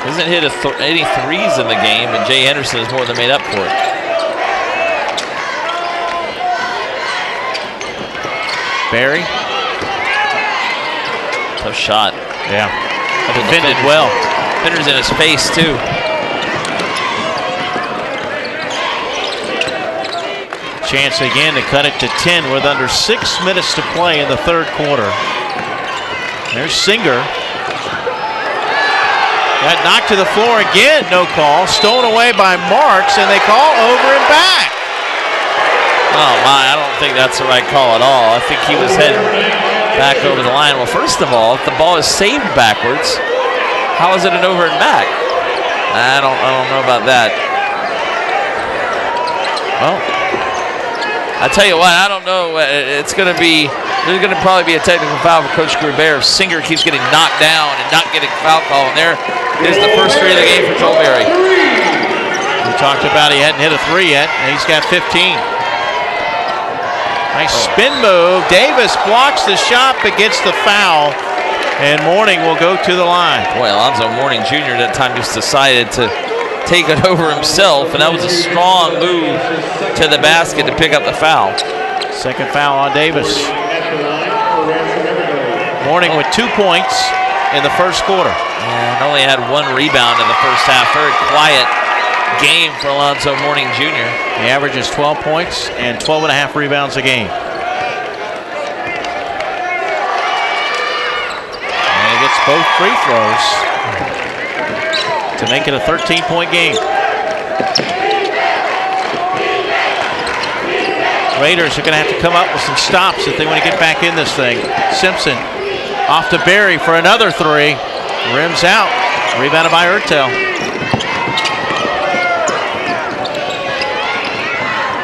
Hasn't hit any threes in the game, and Jay Henderson has more than made up for it. Barry. Tough shot. Yeah. Defended well. Defender's in his face, too. Chance again to cut it to 10 with under 6 minutes to play in the third quarter. There's Singer. Got knocked to the floor again, no call. Stolen away by Marks, and they call over and back. Oh my, I don't think that's the right call at all. I think he was heading back over the line. Well, first of all, if the ball is saved backwards, how is it an over and back? I don't know about that. Well, I tell you what, I don't know. There's going to probably be a technical foul for Coach Grubert if Singer keeps getting knocked down and not getting foul call. And there is the first three of the game for Joel Berry. We talked about he hadn't hit a 3 yet, and he's got 15. Nice spin move. Davis blocks the shot but gets the foul, and Mourning will go to the line. Boy, Alonzo Mourning Jr. that time just decided to take it over himself, and that was a strong move to the basket to pick up the foul. Second foul on Davis. Mourning with 2 points in the first quarter. And only had 1 rebound in the first half. Very quiet game for Alonzo Mourning Jr. He averages 12 points and 12.5 rebounds a game. And he gets both free throws to make it a 13-point game. Raiders are going to have to come up with some stops if they want to get back in this thing. Simpson off to Barry for another 3. Rims out. Rebounded by Ertel.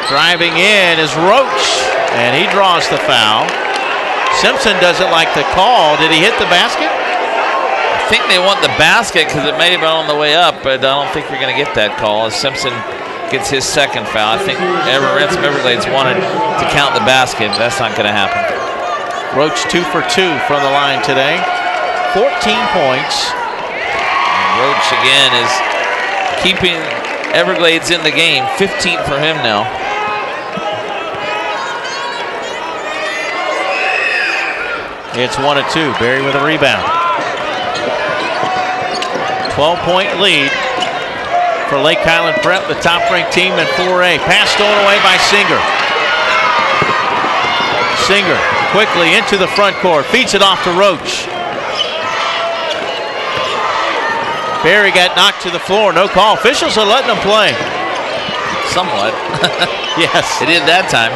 Driving in is Roach, and he draws the foul. Simpson doesn't like the call. Did he hit the basket? I think they want the basket because it may have been on the way up, but I don't think you're going to get that call as Simpson gets his second foul. I think Ransom Everglades wanted to count the basket. That's not going to happen. Roach 2 for 2 from the line today. 14 points. And Roach again is keeping Everglades in the game. 15 for him now. It's 1 and 2. Barry with a rebound. 12-point lead for Lake Highland Prep, the top-ranked team in 4A. Pass stolen away by Singer. Singer quickly into the front court, feeds it off to Roach. Barry got knocked to the floor, no call. Officials are letting him play. Somewhat. Yes. They did that time.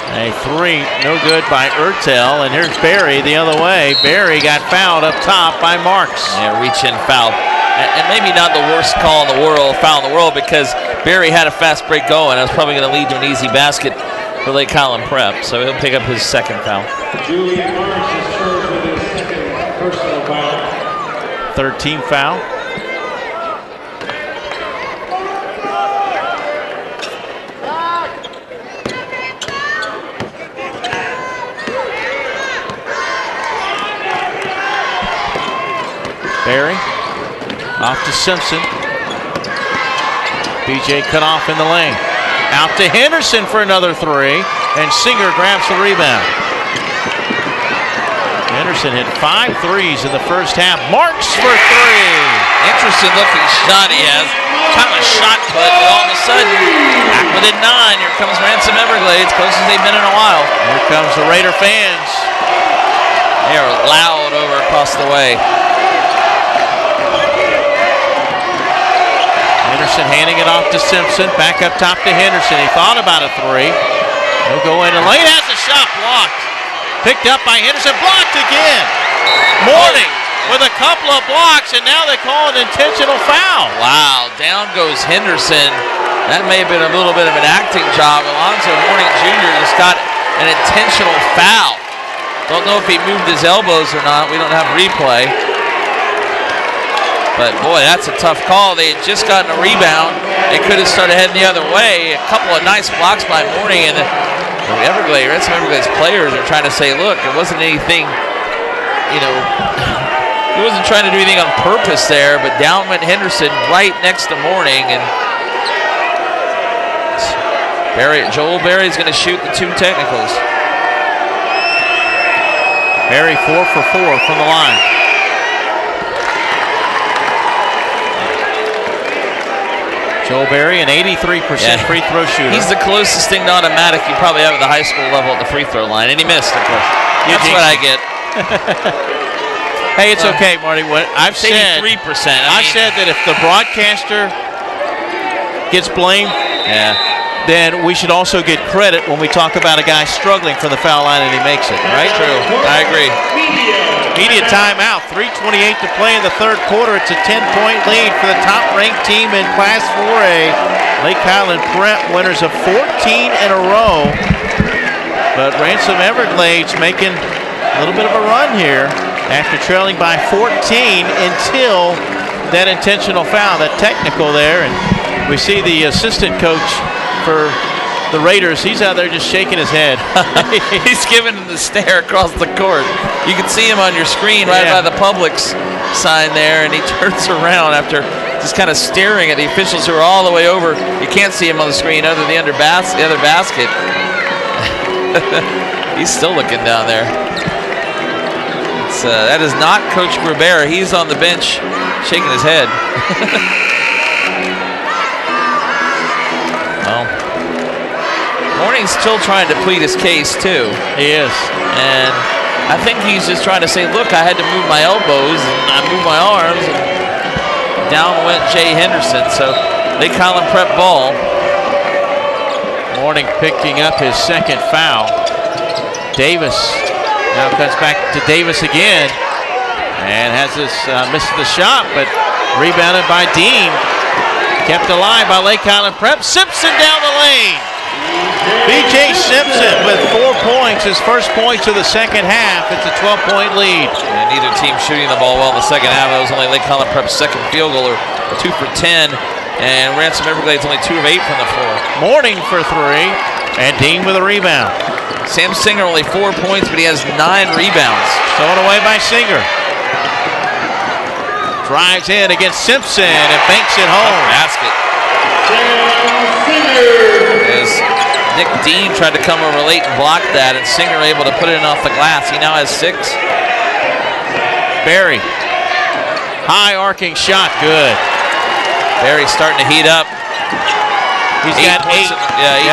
A 3, no good by Ertel, and here's Barry the other way. Barry got fouled up top by Marks. Yeah, reach-in foul. And maybe not the worst call in the world, foul in the world, because Barry had a fast break going. That was probably going to lead to an easy basket for Lake Highland Prep, so he'll pick up his second foul. Julian Marks is charged with his second personal foul. Third team foul. Barry off to Simpson. BJ cut off in the lane. Out to Henderson for another 3, and Singer grabs the rebound. Henderson hit 5 threes in the first half. Marks for 3. Interesting looking shot he has. Kind of a shot put, but all of a sudden, back within 9. Here comes Ransom Everglades, closest they've been in a while. Here comes the Raider fans. They are loud over across the way. Henderson handing it off to Simpson. Back up top to Henderson. He thought about a 3. He'll go in and lane has a shot blocked. Picked up by Henderson. Blocked again. Mourning with a couple of blocks, and now they call an intentional foul. Wow, down goes Henderson. That may have been a little bit of an acting job. Alonzo Mourning Jr. just got an intentional foul. Don't know if he moved his elbows or not. We don't have replay. But boy, that's a tough call. They had just gotten a rebound. They could have started heading the other way. A couple of nice blocks by Mourning, and the Ransom Everglades players are trying to say, look, it wasn't anything, you know, he wasn't trying to do anything on purpose there, but down went Henderson right next to Mourning, and Joel Berry's going to shoot the 2 technicals. Berry 4 for 4 from the line. Joel Berry, an 83% free throw shooter. He's the closest thing to automatic you probably have at the high school level at the free throw line, and he missed, of course. That's what I get. Hey, it's okay, Marty. What I've said, 3%. I've said that if the broadcaster gets blamed, then we should also get credit when we talk about a guy struggling for the foul line and he makes it, right? True. I agree. Media timeout. 3:28 to play in the third quarter. It's a 10-point lead for the top-ranked team in Class 4A. Lake Highland Prep, winners of 14 in a row. But Ransom Everglades making a little bit of a run here after trailing by 14 until that intentional foul, that technical there. And we see the assistant coach for the Raiders, he's out there just shaking his head. He's giving him the stare across the court. You can see him on your screen right by the Publix sign there, and he turns around after just kind of staring at the officials who are all the way over. You can't see him on the screen other than the other basket. He's still looking down there. That is not Coach Grubert. He's on the bench shaking his head. Well, Mourning's still trying to plead his case, too. He is. And I think he's just trying to say, look, I had to move my elbows, and I moved my arms, and down went Jay Henderson. So Lake Highland Prep ball. Mourning picking up his second foul. Davis now cuts back to Davis again. And has this, misses the shot, but rebounded by Dean. Kept alive by Lake Highland Prep. Simpson down the lane. B.J. Simpson with 4 points, his first points of the second half. It's a 12-point lead. And neither team shooting the ball well in the second half. That was only Lake Highland Prep's second field goal, or 2 for 10. And Ransom Everglades only 2 of 8 from the floor. Mourning for 3, and Dean with a rebound. Sam Singer only 4 points, but he has 9 rebounds. Stolen away by Singer. Drives in against Simpson and banks it home. Basket. As Nick Dean tried to come over late and block that, and Singer able to put it in off the glass. He now has 6. Berry. High arcing shot, good. Berry starting to heat up. He's got 8.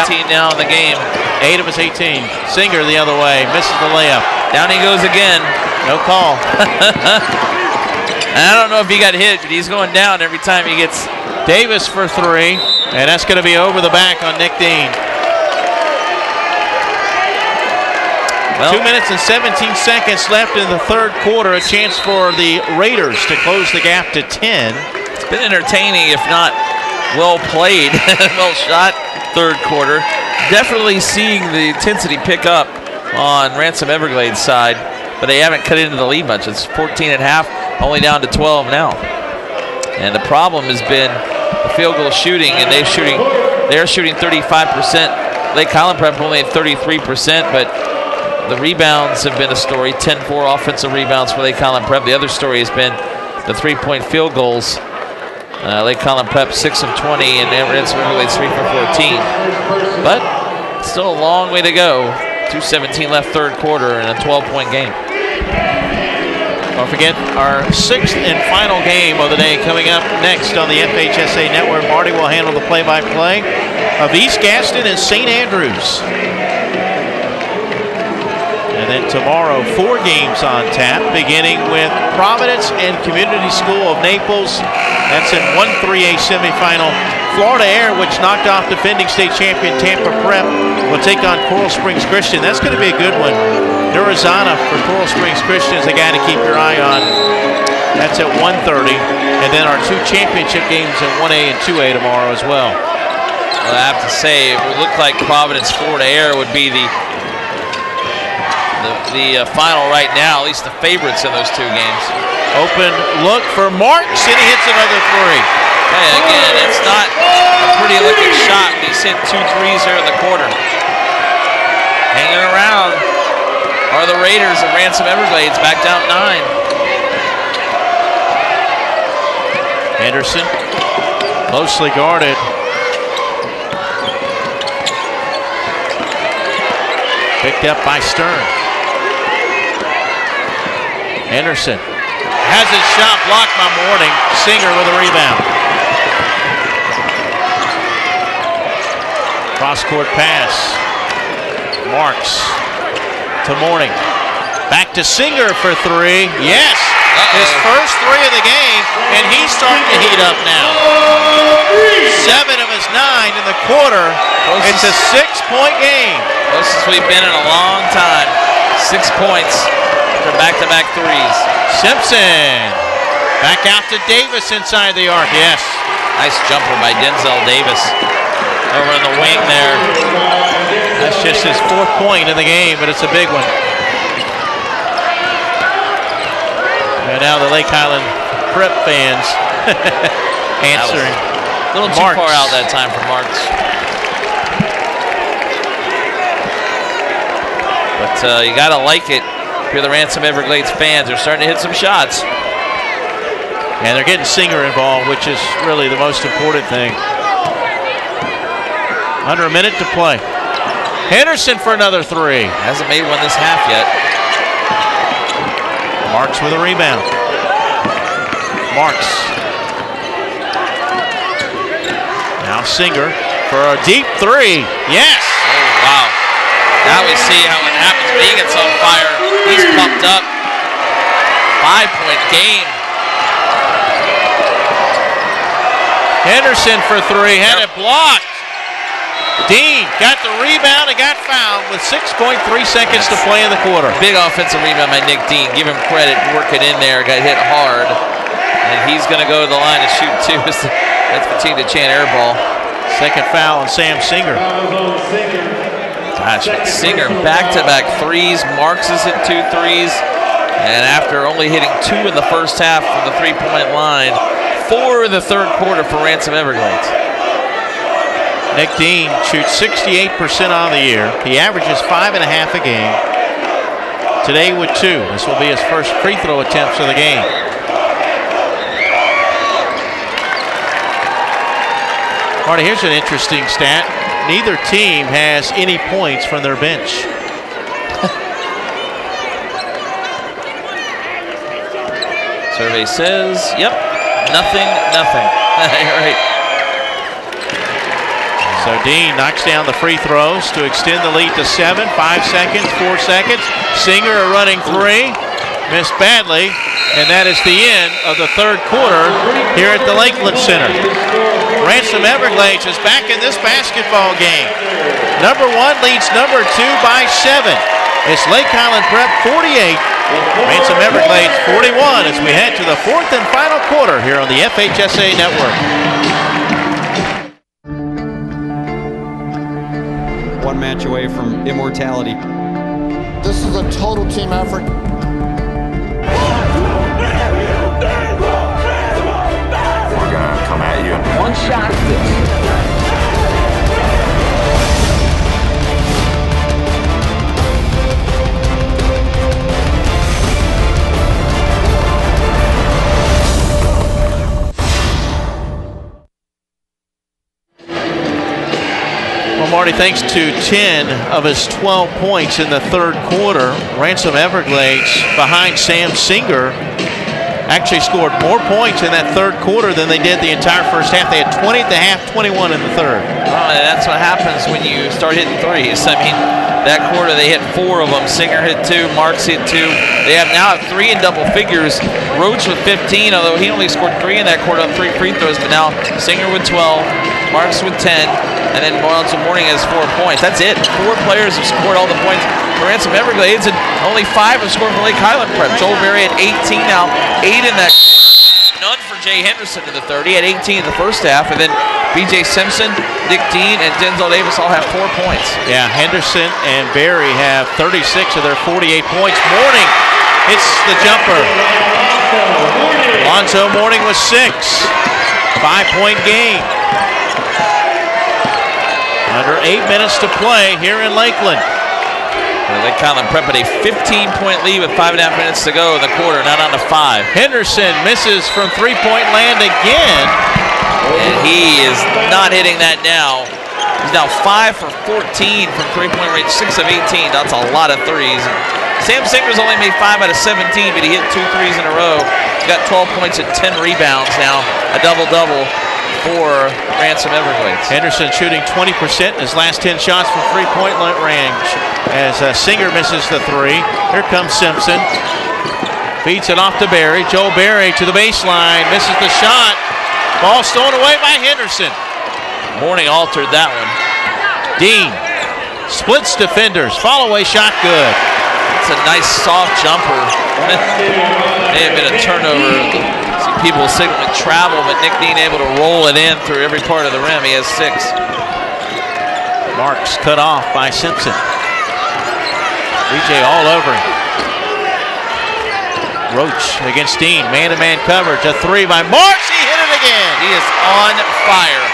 18 now in the game. 8 of his 18. Singer the other way, misses the layup. Down he goes again. No call. And I don't know if he got hit, but he's going down every time he gets. Davis for 3, and that's going to be over the back on Nick Dean. Well, 2 minutes and 17 seconds left in the third quarter. A chance for the Raiders to close the gap to 10. It's been entertaining, if not well played, well shot third quarter. Definitely seeing the intensity pick up on Ransom Everglades' side, but they haven't cut into the lead much. It's 14 at half, only down to 12 now. And the problem has been the field goal shooting, and they're shooting 35%. Lake Highland Prep only at 33%, but the rebounds have been a story. 10-4 offensive rebounds for Lake Highland Prep. The other story has been the 3-point field goals. Lake Highland Prep 6 of 20, and Ransom Everglades 3 for 14. But still a long way to go. 2:17 left third quarter and a 12-point game. Don't forget our 6th and final game of the day coming up next on the FHSAA Network. Marty will handle the play-by-play of East Gaston and St. Andrews. And then tomorrow, 4 games on tap, beginning with Providence and Community School of Naples. That's in 1-3A semifinal. Florida Air, which knocked off defending state champion Tampa Prep, will take on Coral Springs Christian. That's going to be a good one. Arizona for Coral Springs Christian is a guy to keep your eye on. That's at 1:30. And then our 2 championship games in 1A and 2A tomorrow as well. Well, I have to say, it would look like Providence Florida Air would be the final right now, at least the favorites in those 2 games. Open look for Marks, and he hits another 3. Hey, again, it's not a pretty looking shot. He's hit 2 threes there in the quarter. Hanging around are the Raiders of Ransom Everglades, back down 9. Henderson, closely guarded. Picked up by Stern. Henderson has his shot blocked by Morning. Singer with a rebound. Cross-court pass. Marks to Morning. Back to Singer for 3. Yes! His first 3 of the game, and he's starting to heat up now. 7 of his 9 in the quarter. It's a 6-point game. Closest we've been in a long time. 6 points for back-to-back 3s. Simpson. Back out to Davis inside the arc. Yes. Nice jumper by Denzel Davis. Over in the wing there. That's just his 4th point in the game, but it's a big one. And now the Lake Highland Prep fans answering. A little too far out that time for Marks. But you got to like it. If you're the Ransom Everglades fans, they're starting to hit some shots. And they're getting Singer involved, which is really the most important thing. Under a minute to play. Henderson for another 3. Hasn't made one this half yet. Marks with a rebound. Marks. Now Singer for a deep 3. Yes! Oh, wow. Now we see how it happens when he gets on fire. He's pumped up. 5-point game. Henderson for 3. Had it blocked. Dean got the rebound and got fouled with 6.3 seconds to play in the quarter. Big offensive rebound by Nick Dean. Give him credit. Working in there. Got hit hard. And he's going to go to the line to shoot 2. Let's continue to chant air ball. Second foul on Sam Singer. Gosh, Singer back-to-back 3s. Marks has hit 2 threes. And after only hitting 2 in the first half from the 3-point line, 4 in the 3rd quarter for Ransom Everglades. Nick Dean shoots 68% on the year. He averages 5.5 a game. Today with 2. This will be his first free throw attempts of the game. Marty, here's an interesting stat. Neither team has any points from their bench. Survey says, yep, nothing. You're right. So Dean knocks down the free throws to extend the lead to 7. 5 seconds, 4 seconds. Singer a running 3. Missed badly. And that is the end of the 3rd quarter here at the Lakeland Center. Ransom Everglades is back in this basketball game. Number 1 leads number 2 by 7. It's Lake Highland Prep 48. Ransom Everglades 41 as we head to the 4th and final quarter here on the FHSAA Network. One match away from immortality. This is a total team effort. We're gonna come at you. One shot this. Marty, thanks to 10 of his 12 points in the third quarter, Ransom Everglades, behind Sam Singer, actually scored more points in that third quarter than they did the entire first half. They had 20 at the half, 21 in the third. Well, that's what happens when you start hitting threes. I mean, that quarter they hit 4 of them. Singer hit 2, Marks hit 2. They have now 3 in double figures. Roach with 15, although he only scored 3 in that quarter on 3 free throws, but now Singer with 12, Marks with 10, and then Ransom Morning has 4 points. That's it. 4 players have scored all the points for Ransom Everglades, and only 5 have scored for Lake Highland Prep. Joel Berry at 18 now, 8 in that. None for Jay Henderson in the third. He had 18 in the first half, and then B.J. Simpson, Nick Dean, and Denzel Davis all have 4 points. Yeah, Henderson and Berry have 36 of their 48 points. Morning hits the jumper. Alonzo Morning with 6. 5-point game. Under 8 minutes to play here in Lakeland. Lake Highland Prep at a 15-point lead with 5.5 minutes to go in the quarter, now down to 5. Henderson misses from three-point land again. And he is not hitting that now. He's now 5 for 14 from three-point range, 6 of 18. That's a lot of threes. Sam Singer's only made 5 out of 17, but he hit 2 threes in a row. He's got 12 points and 10 rebounds now, a double-double for Ransom Everglades. Henderson shooting 20% in his last 10 shots from three-point range as Singer misses the 3. Here comes Simpson. Feeds it off to Berry. Joel Berry to the baseline. Misses the shot. Ball stolen away by Henderson. Morning altered that one. Dean splits defenders. Follow-away shot good. It's a nice soft jumper. May have been a turnover. People signaling travel, but Nick Dean able to roll it in through every part of the rim. He has 6. Marks cut off by Simpson. BJ all over him. Roach against Dean. Man-to-man coverage. A 3 by Marks. He hit it again. He is on fire.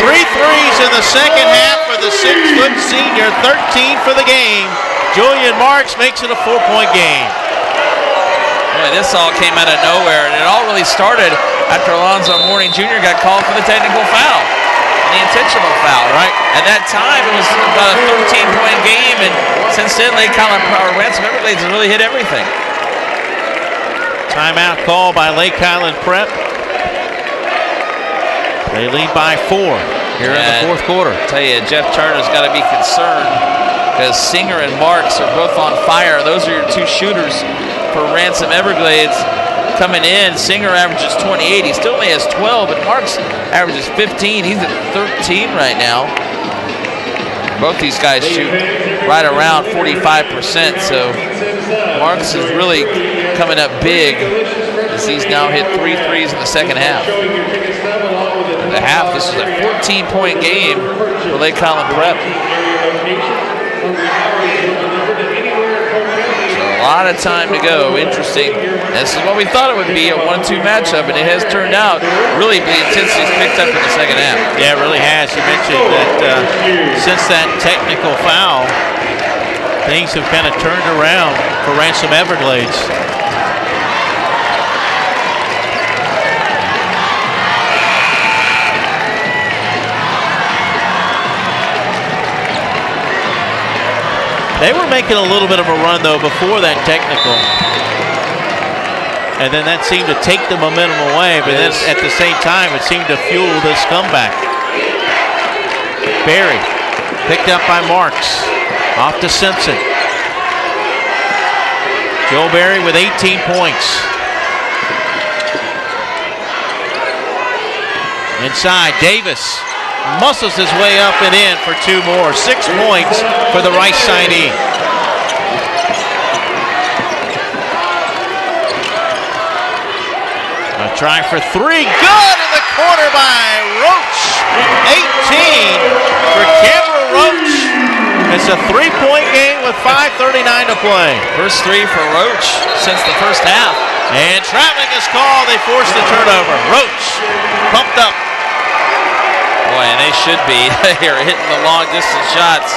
3 threes in the second half for the 6-foot senior. 13 for the game. Julian Marks makes it a 4-point game. Boy, this all came out of nowhere, and it all really started after Alonzo Morning Jr. got called for the technical foul, the intentional foul, right? At that time, it was about a 13-point game, and since then, Lake Highland Ransom Everglades has really hit everything. Timeout call by Lake Highland Prep. They lead by 4 here in the fourth quarter. I tell you, Jeff Turner's got to be concerned because Singer and Marks are both on fire. Those are your 2 shooters for Ransom Everglades coming in. Singer averages 28. He still only has 12, but Marks averages 15. He's at 13 right now. Both these guys shoot right around 45%, so Marks is really coming up big as he's now hit 3 threes in the second half. In the half, this is a 14-point game for Lake Highland Prep. A lot of time to go. Interesting. This is what we thought it would be, a 1-2 matchup, and it has turned out really the intensity's picked up in the second half. Yeah, it really has. You mentioned that since that technical foul, things have kind of turned around for Ransom Everglades. They were making a little bit of a run, though, before that technical. And then that seemed to take the momentum away, but then at the same time, it seemed to fuel this comeback. Berry picked up by Marks. Off to Simpson. Joel Berry with 18 points. Inside, Davis muscles his way up and in for 2 more. 6 points for the Rice signee. A try for 3. Good in the corner by Roach. 18 for Cameron Roach. It's a 3-point game with 5:39 to play. First 3 for Roach since the first half. And traveling is called. They forced the turnover. Roach pumped up. Boy, and they should be. They're hitting the long distance shots.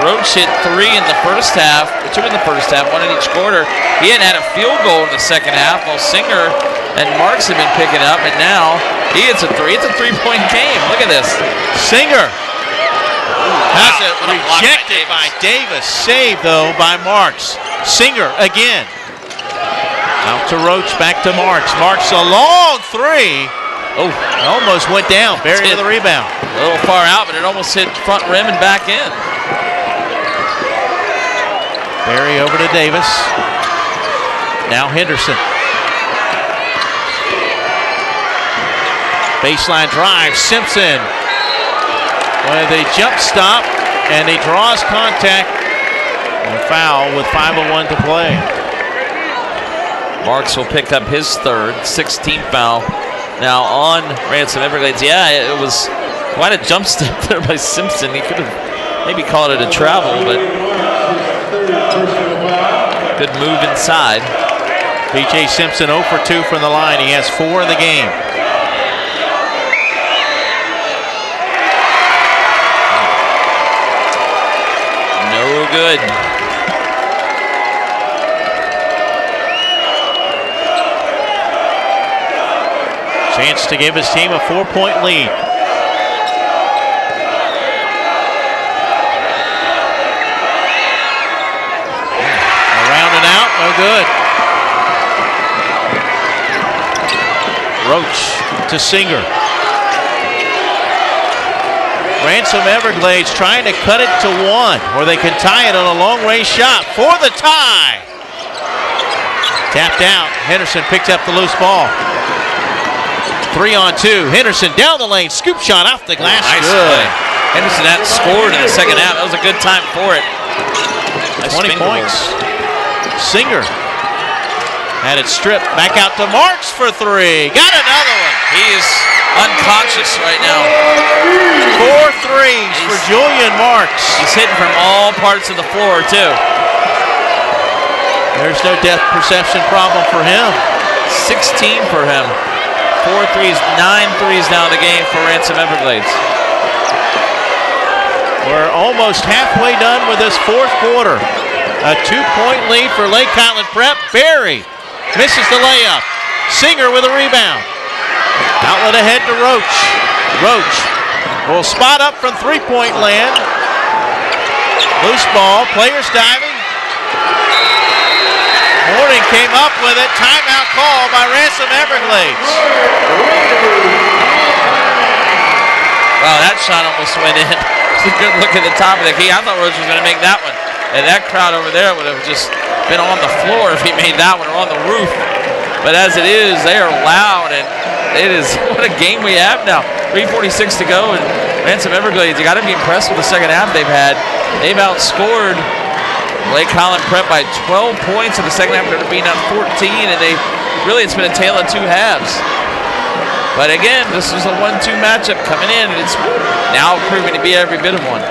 Roach hit 3 in the first half, 2 in the first half, 1 in each quarter. He hadn't had a field goal in the second half, while Singer and Marks have been picking up, and now he hits a 3. It's a 3-point game. Look at this. Singer That's rejected by Davis. Saved, though, by Marks. Singer again. Out to Roach, back to Marks. Marks a long three. Oh, almost went down. Berry with the rebound. A little far out, but it almost hit front rim and back in. Berry over to Davis. Now Henderson. Baseline drive. Simpson with a jump stop, and he draws contact. And a foul with 5:01 to play. Marks will pick up his third, 16th foul. Now on Ransom Everglades. Yeah, it was quite a jump step there by Simpson. He could have maybe called it a travel, but good move inside. B.J. Simpson 0 for 2 from the line. He has 4 in the game. No good. Chance to give his team a 4-point lead. Around and out, no good. Roach to Singer. Ransom Everglades trying to cut it to 1, or they can tie it on a long-range shot for the tie. Tapped out. Henderson picked up the loose ball. 3-on-2. Henderson down the lane. Scoop shot off the glass. Nice play. Henderson hadn't scored in the second half. That was a good time for it. Nice 20 points. Singer had it stripped. Back out to Marks for 3. Got another one. He's unconscious right now. 4 threes for Julian Marks. He's hitting from all parts of the floor, too. There's no depth perception problem for him. 16 for him. 4 threes, 9 threes now in the game for Ransom Everglades. We're almost halfway done with this fourth quarter. A 2-point lead for Lake Highland Prep. Berry misses the layup. Singer with a rebound. Outlet ahead to Roach. Roach will spot up from 3-point land. Loose ball, players diving. Morning came up with it. Timeout call by Ransom Everglades. Wow, that shot almost went in. It's a good look at the top of the key. I thought Roach was going to make that one. And that crowd over there would have just been on the floor if he made that one, or on the roof. But as it is, they are loud, and it is, what a game we have now. 3:46 to go, and Ransom Everglades, you got to be impressed with the second half they've had. They've outscored Lake Highland Prep by 12 points in the second half. They're being up 14, and it's been a tale of 2 halves. But again, this is a 1-2 matchup coming in, and it's now proving to be every bit of one.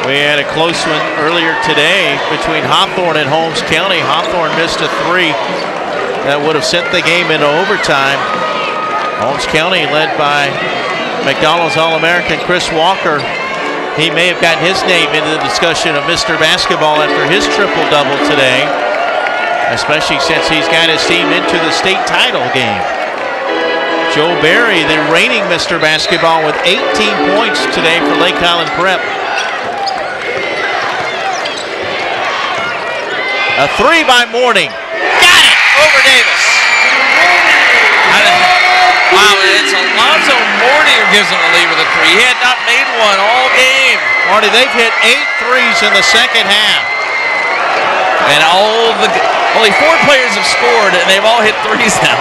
We had a close one earlier today between Hawthorne and Holmes County. Hawthorne missed a 3 that would have sent the game into overtime. Holmes County led by McDonald's All-American Chris Walker. He may have gotten his name into the discussion of Mr. Basketball after his triple-double today, especially since he's got his team into the state title game. Joe Berry, the reigning Mr. Basketball, with 18 points today for Lake Highland Prep. A 3 by Morning. Got it over Davis. Wow, it's Alonzo Morty who gives them the lead with a 3. He had not made one all game. Marty, they've hit 8 threes in the second half. And only 4 players have scored, and they've all hit 3s now.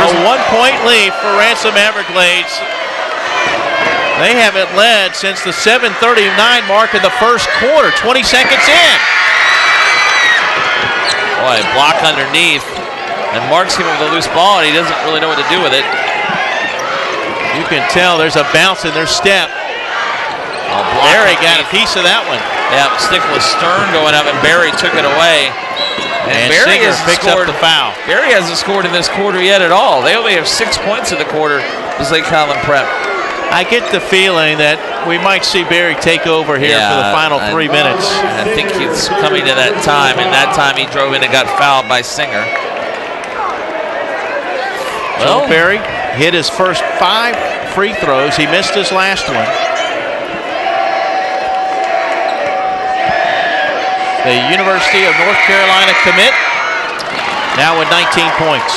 A 1-point lead for Ransom Everglades. They haven't led since the 7:39 mark of the first quarter, 20 seconds in. Boy, block underneath. And Mark's him with a loose ball, and he doesn't really know what to do with it. You can tell there's a bounce in their step. Berry got a piece of that one. Yeah, stick was Stern going up, and Berry took it away. And Berry picks up the foul. Berry hasn't scored in this quarter yet at all. They only have 6 points in the quarter. This Lake Highland Prep. I get the feeling that we might see Berry take over here for the final 3 minutes. I think he's coming to that time, and that time he drove in and got fouled by Singer. Well, Berry hit his first 5 free throws. He missed his last one. The University of North Carolina commit now with 19 points.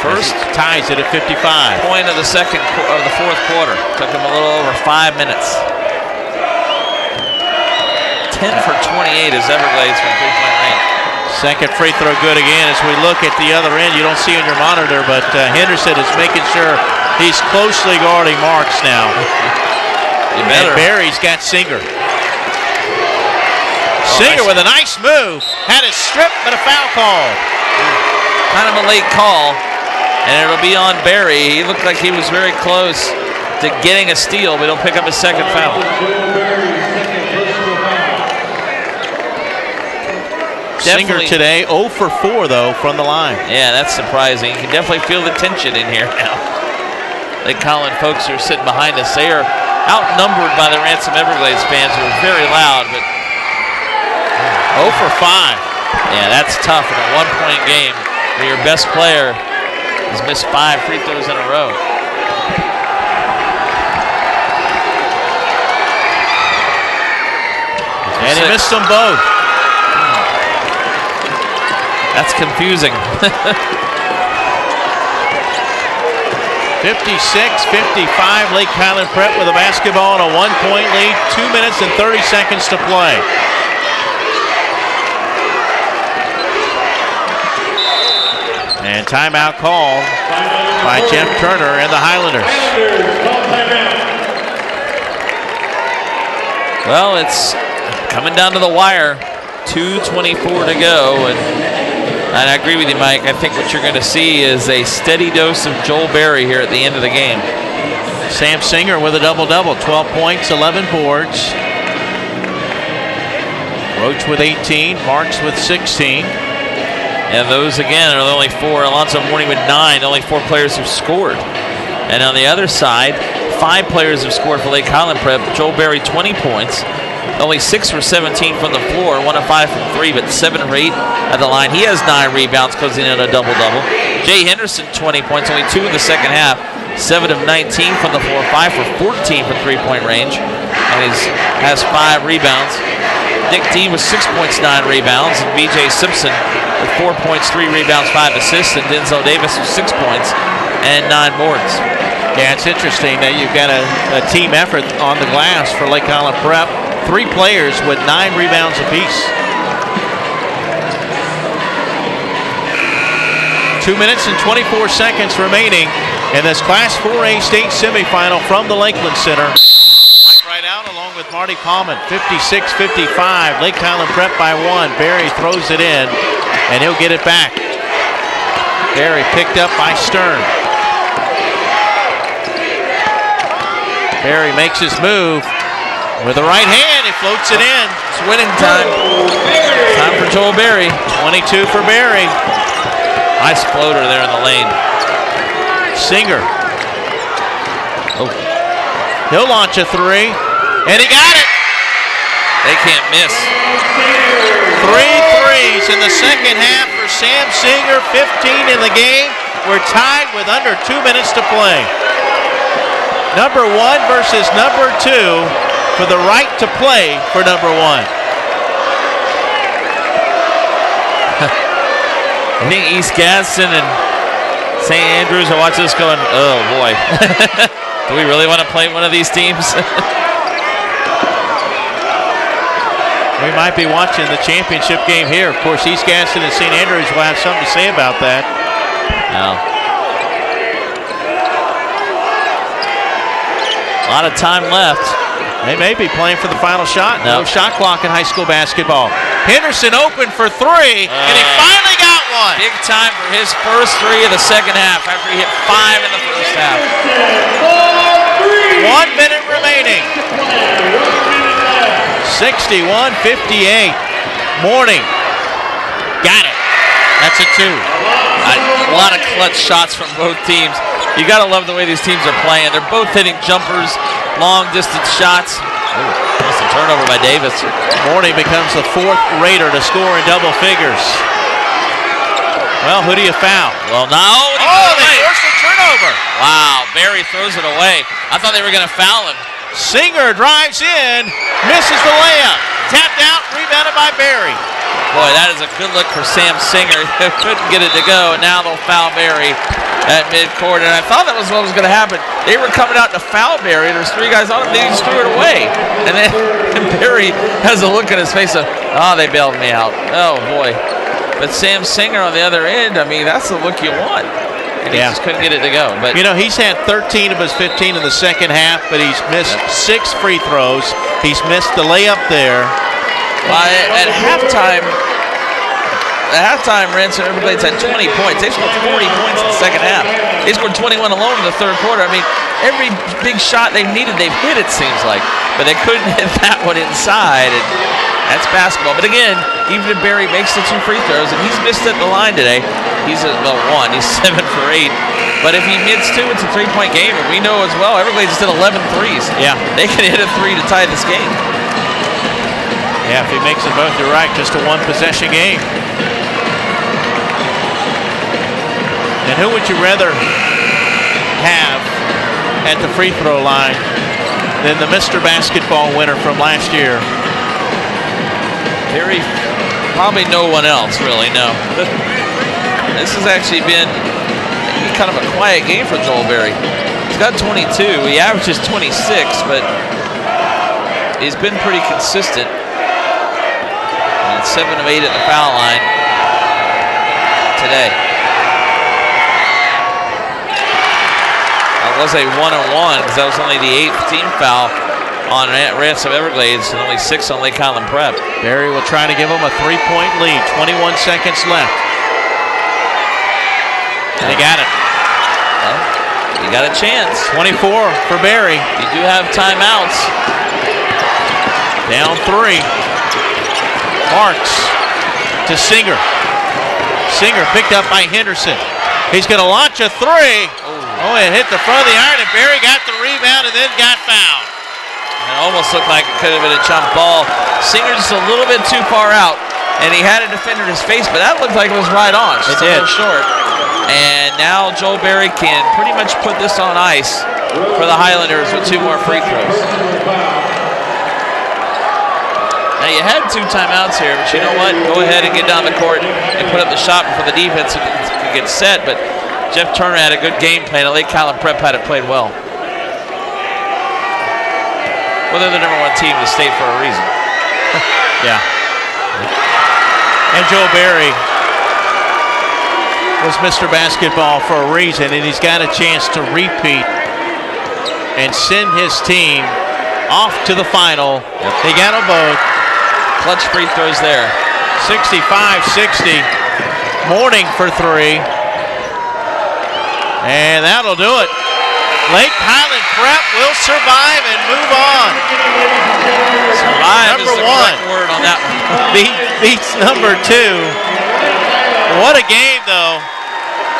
First ties it at 55. Point of the fourth quarter. Took him a little over 5 minutes. 10 for 28 is Everglades from three-point range. Second free throw good again. As we look at the other end, you don't see on your monitor, but Henderson is making sure he's closely guarding Marks now. You better. And Barry's got Singer. Singer with a nice move. Had it stripped, but a foul call. Kind of a late call, and it'll be on Barry. He looked like he was very close to getting a steal, but he'll pick up his second foul. Singer today 0 for 4, though, from the line. Yeah, that's surprising. You can definitely feel the tension in here now. Lake Highland folks are sitting behind us. They are outnumbered by the Ransom Everglades fans who are very loud, but 0 for 5. Yeah, that's tough in a one-point game where your best player has missed 5 free throws in a row. And he missed them both. That's confusing. 56-55, Lake Highland Prep with a basketball and a 1-point lead. 2 minutes and 30 seconds to play. And timeout called by Jeff Turner and the Highlanders. Well, it's coming down to the wire. 2:24 to go, and I agree with you, Mike. I think what you're going to see is a steady dose of Joel Berry here at the end of the game. Sam Singer with a double-double, 12 points, 11 boards. Roach with 18, Marks with 16. And those, again, are the only 4. Alonzo Mourning with 9, only 4 players who've scored. And on the other side, 5 players have scored for Lake Highland Prep. Joel Berry, 20 points. Only 6 for 17 from the floor, 1 of 5 from 3, but 7 for 8 at the line. He has 9 rebounds, closing in a double-double. Jay Henderson, 20 points, only 2 in the second half. 7 of 19 from the floor, 5 for 14 from three-point range, and he has 5 rebounds. Nick Dean with 6 points, 9 rebounds, and B.J. Simpson with 4 points, 3 rebounds, 5 assists, and Denzel Davis with 6 points and 9 boards. Yeah, it's interesting that you've got a team effort on the glass for Lake Highland Prep. 3 players with 9 rebounds apiece. 2 minutes and 24 seconds remaining in this Class 4A state semifinal from the Lakeland Center. Mike right out along with Marty Palman. 56-55. Lake Highland Prep by 1. Barry throws it in, and he'll get it back. Barry picked up by Stern. Barry makes his move. With the right hand, he floats it in. It's winning time. Time for Joel Berry. 22 for Berry. Nice floater there in the lane. Singer. Oh. He'll launch a 3. And he got it. They can't miss. 3 threes in the second half for Sam Singer. 15 in the game. We're tied with under 2 minutes to play. Number 1 versus number 2. For the right to play for number 1. I think East Gadsden and St. Andrews are watching this going, oh boy. Do we really want to play one of these teams? We might be watching the championship game here. Of course, East Gadsden and St. Andrews will have something to say about that. No. A lot of time left. They may be playing for the final shot. No shot clock in high school basketball. Henderson open for 3, and he finally got one. Big time for his first 3 of the second half after he hit 5 in the first half. 1 minute remaining. 61-58. Mourning. Got it. That's a 2. A lot of clutch shots from both teams. You got to love the way these teams are playing. They're both hitting jumpers, long distance shots. That's a turnover by Davis. Mourning becomes the 4th Raider to score in double figures. Well, who do you foul? Well, now. They forced the turnover. over. Wow, Barry throws it away. I thought they were going to foul him. Singer drives in, misses the layup. Tapped out, rebounded by Barry. Boy, that is a good look for Sam Singer. They couldn't get it to go, and now they'll foul Barry at midcourt. And I thought that was what was going to happen. They were coming out to foul Barry. There's 3 guys on him. They just threw it away. And then Barry has a look on his face of, oh, they bailed me out. Oh, boy. But Sam Singer on the other end, I mean, that's the look you want. And he just couldn't get it to go. But you know, he's had 13 of his 15 in the second half, but he's missed 6 free throws. He's missed the layup there. Well, at halftime, Ransom Everglades had 20 points. They scored 40 points in the second half. They scored 21 alone in the third quarter. I mean, every big shot they've needed, they've hit, it seems like. But they couldn't hit that one inside. And that's basketball. But again, even if Barry makes the 2 free throws, and he's missed at the line today, he's at, well, 1. He's 7 for 8. But if he hits 2, it's a 3-point game. And we know as well, Everglades just did 11 threes. Yeah. They can hit a 3 to tie this game. Yeah, if he makes them both, you're right, just a 1-possession game. And who would you rather have at the free throw line than the Mr. Basketball winner from last year? Probably no one else, really, no. This has actually been maybe kind of a quiet game for Joel Berry. He's got 22. He averages 26, but he's been pretty consistent. 7 of 8 at the foul line today. That was a 1-on-1 because that was only the 8th team foul on Ransom Everglades and only 6 on Lake Highland Prep. Barry will try to give him a 3-point lead. 21 seconds left. And they got it. Well, you got a chance. 24 for Barry. You do have timeouts. Down 3. Marks to Singer. Singer picked up by Henderson. He's going to launch a 3. Oh, it hit the front of the iron, and Barry got the rebound and then got fouled. It almost looked like it could have been a jump ball. Singer just a little bit too far out, and he had a defender in his face, but that looked like it was right on. Just a little short. And now Joel Berry can pretty much put this on ice for the Highlanders with 2 more free throws. Now you had 2 timeouts here, but you know what? Go ahead and get down the court and put up the shot before the defense can get set. But Jeff Turner had a good game plan. Lake Highland Prep had it played well. Well, they're the #1 team in the state for a reason. Yeah. And Joel Berry was Mr. Basketball for a reason, and he's got a chance to repeat and send his team off to the final. Yep. They got them both. Clutch free throws there. 65-60. Mourning for 3. And that'll do it. Lake Highland Prep will survive and move on. Survive is the correct word on that one. Beats number 2. What a game, though.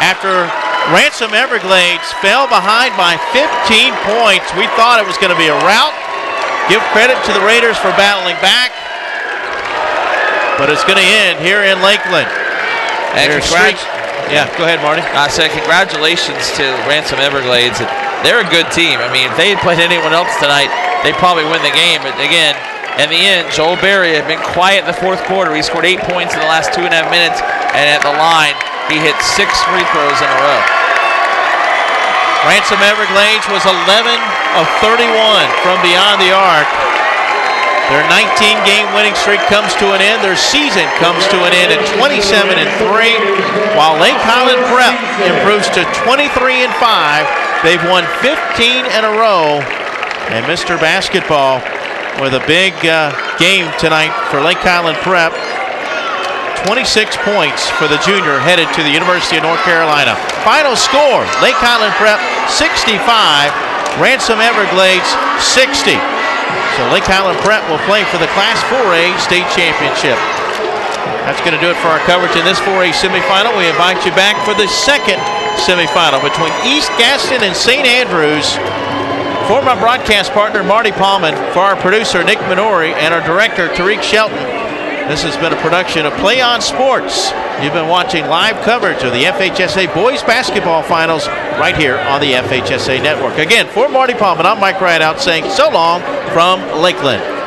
After Ransom Everglades fell behind by 15 points, we thought it was going to be a rout. Give credit to the Raiders for battling back. But it's going to end here in Lakeland. And yeah, go ahead, Marty. I said congratulations to Ransom Everglades. They're a good team. I mean, if they had played anyone else tonight, they'd probably win the game. But again, in the end, Joel Berry had been quiet in the 4th quarter. He scored 8 points in the last 2.5 minutes. And at the line, he hit 6 free throws in a row. Ransom Everglades was 11 of 31 from beyond the arc. Their 19-game winning streak comes to an end. Their season comes to an end at 27-3, while Lake Highland Prep improves to 23-5. They've won 15 in a row, and Mr. Basketball with a big game tonight for Lake Highland Prep. 26 points for the junior headed to the University of North Carolina. Final score, Lake Highland Prep 65, Ransom Everglades 60. So Lake Highland Prep will play for the Class 4A state championship. That's going to do it for our coverage in this 4A semifinal. We invite you back for the second semifinal between East Gaston and St. Andrews. For my broadcast partner, Marty Palman, for our producer, Nick Minori, and our director, Tariq Shelton, This has been a production of Play On Sports. You've been watching live coverage of the FHSA Boys Basketball Finals right here on the FHSA Network. Again, for Marty Palmer, I'm Mike Rideout saying so long from Lakeland.